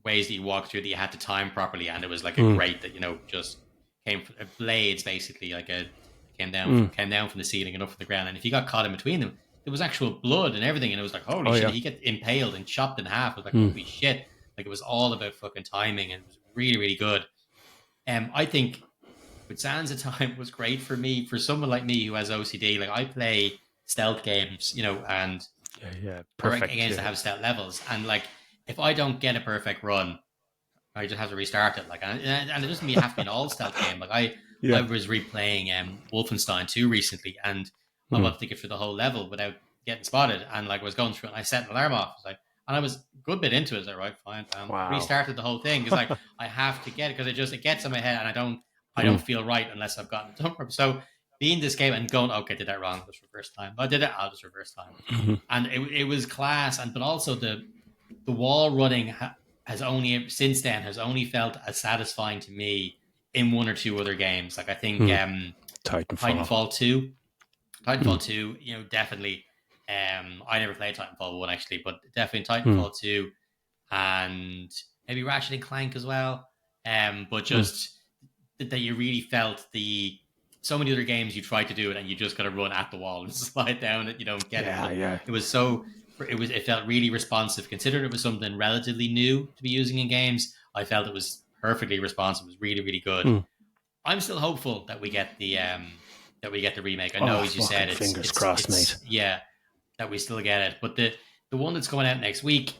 ways that you walk through that you had to time properly, and it was like a Mm. grate that just came blades basically like a Mm. came down from the ceiling and up from the ground, and if you got caught in between them, there was actual blood and everything, and it was like holy Oh shit, yeah. he get impaled and chopped in half. I was like Mm. holy shit, like it was all about fucking timing, and it was really really good. I think but Sands of Time was great for me. For someone like me who has OCD, like I play stealth games, and Yeah, or perfect. games that Yeah. have stealth levels, and like if I don't get a perfect run, I just have to restart it. Like, and it doesn't have to be an all stealth game. Like I Yeah. was replaying Wolfenstein 2 recently, and I Mm. wanted to get through the whole level without getting spotted, and like was going through it, and I set an alarm off. I was like, and I was a good bit into it. I was like, right, fine, Wow. restarted the whole thing because like I have to get it because it gets in my head, and I don't Mm. feel right unless I've gotten it done. So being this game and going, okay, did that wrong? Just reverse time. I did it. I'll just reverse time, Mhm. and it was class, and but also the wall running has only since then has only felt as satisfying to me in one or two other games. Like I think Mm. Titanfall. Titanfall 2, Mm. Titanfall 2, definitely. I never played Titanfall 1 actually, but definitely Mm. Titanfall 2 and maybe Ratchet and Clank as well. But Mm. just that you really felt so many other games you try to do it and you just got to run at the wall and slide down it, you don't get it. Yeah, But yeah. it was so it felt really responsive. Considering it was something relatively new to be using in games, I felt it was perfectly responsive. It was really, really good. Mm. I'm still hopeful that we get the remake. I know, Oh, as you said, fucking fingers crossed, mate. yeah, that we still get it. But the one that's coming out next week,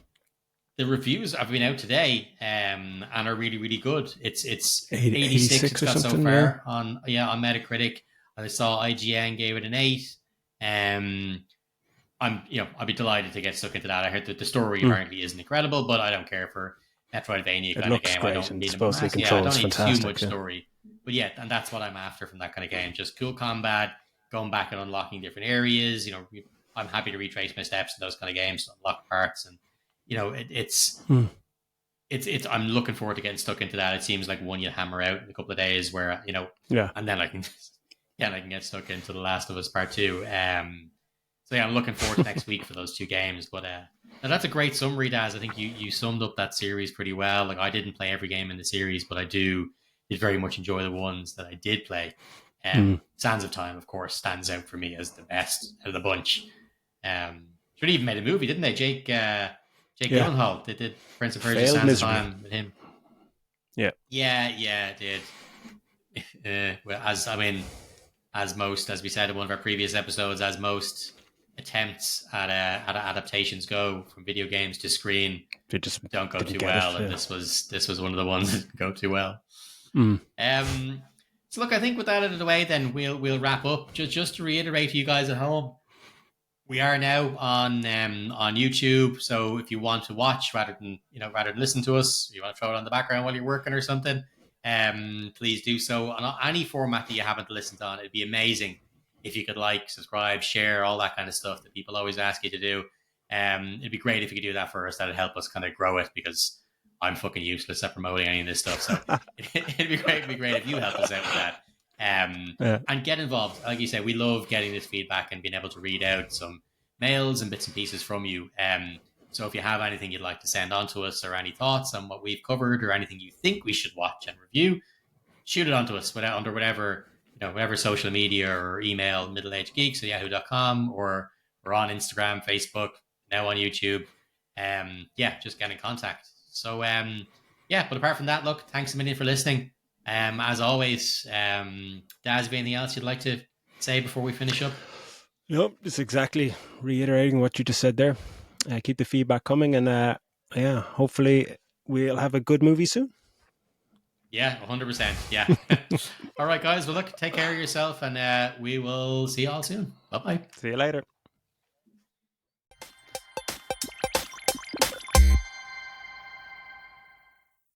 the reviews have been out today, and are really, really good. It's 86. It's 86 or got so something, yeah. far on Metacritic. I saw IGN gave it an 8. I'd be delighted to get stuck into that. I heard that the story Mm. apparently isn't incredible, but I don't care for Metroidvania It kind of looks game. I great, don't and need supposedly I controls don't need too fantastic. much Yeah. story. But yeah, and that's what I'm after from that kind of game. Just cool combat, going back and unlocking different areas. I'm happy to retrace my steps in those kind of games, to unlock parts, and it's Mm. it's. I'm looking forward to getting stuck into that. It seems like one you hammer out in a couple of days, where Yeah. and then I can get stuck into The Last of Us Part 2. So yeah, I'm looking forward to next week for those two games. But now that's a great summary, Daz. I think you summed up that series pretty well. Like I didn't play every game in the series, but I did very much enjoy the ones that I did play. Mm. Sands of Time, of course, stands out for me as the best of the bunch. Should have even made a movie, didn't they? Jake Yeah. Gyllenhaal. They did Prince of Persia: Failed Sands of miserably. Time with him. Yeah. Yeah, it did. Well, as most, as we said in one of our previous episodes, as most attempts at adaptations go from video games to screen, They just don't go didn't too get well, it. and Yeah. this was one of the ones that didn't go too well. Mm. So look, I think with that out of the way, then we'll wrap up. Just to reiterate to you guys at home, we are now on YouTube. So if you want to watch rather than listen to us, you want to throw it on the background while you're working or something, please do so on any format that you haven't listened on. It'd be amazing if you could like, subscribe, share, all that kind of stuff that people always ask you to do. It'd be great if you could do that for us. That'd help us kind of grow it, because I'm fucking useless at promoting any of this stuff. So it'd be great if you help us out with that. Yeah. And get involved. Like you said, we love getting this feedback and being able to read out some mails and bits and pieces from you. So if you have anything you'd like to send on to us, or any thoughts on what we've covered, or anything you think we should watch and review, shoot it on to us under whatever social media or email, middleagegeeks@yahoo.com, or we're on Instagram, Facebook, now on YouTube. Just get in contact. So but apart from that, look, thanks a million for listening. As always, Daz, anything else you'd like to say before we finish up? Nope, just exactly reiterating what you just said there. Keep the feedback coming, and hopefully we'll have a good movie soon. Yeah, 100%. Yeah. All right, guys. Well, look, take care of yourself, and we will see you all soon. Bye-bye. See you later.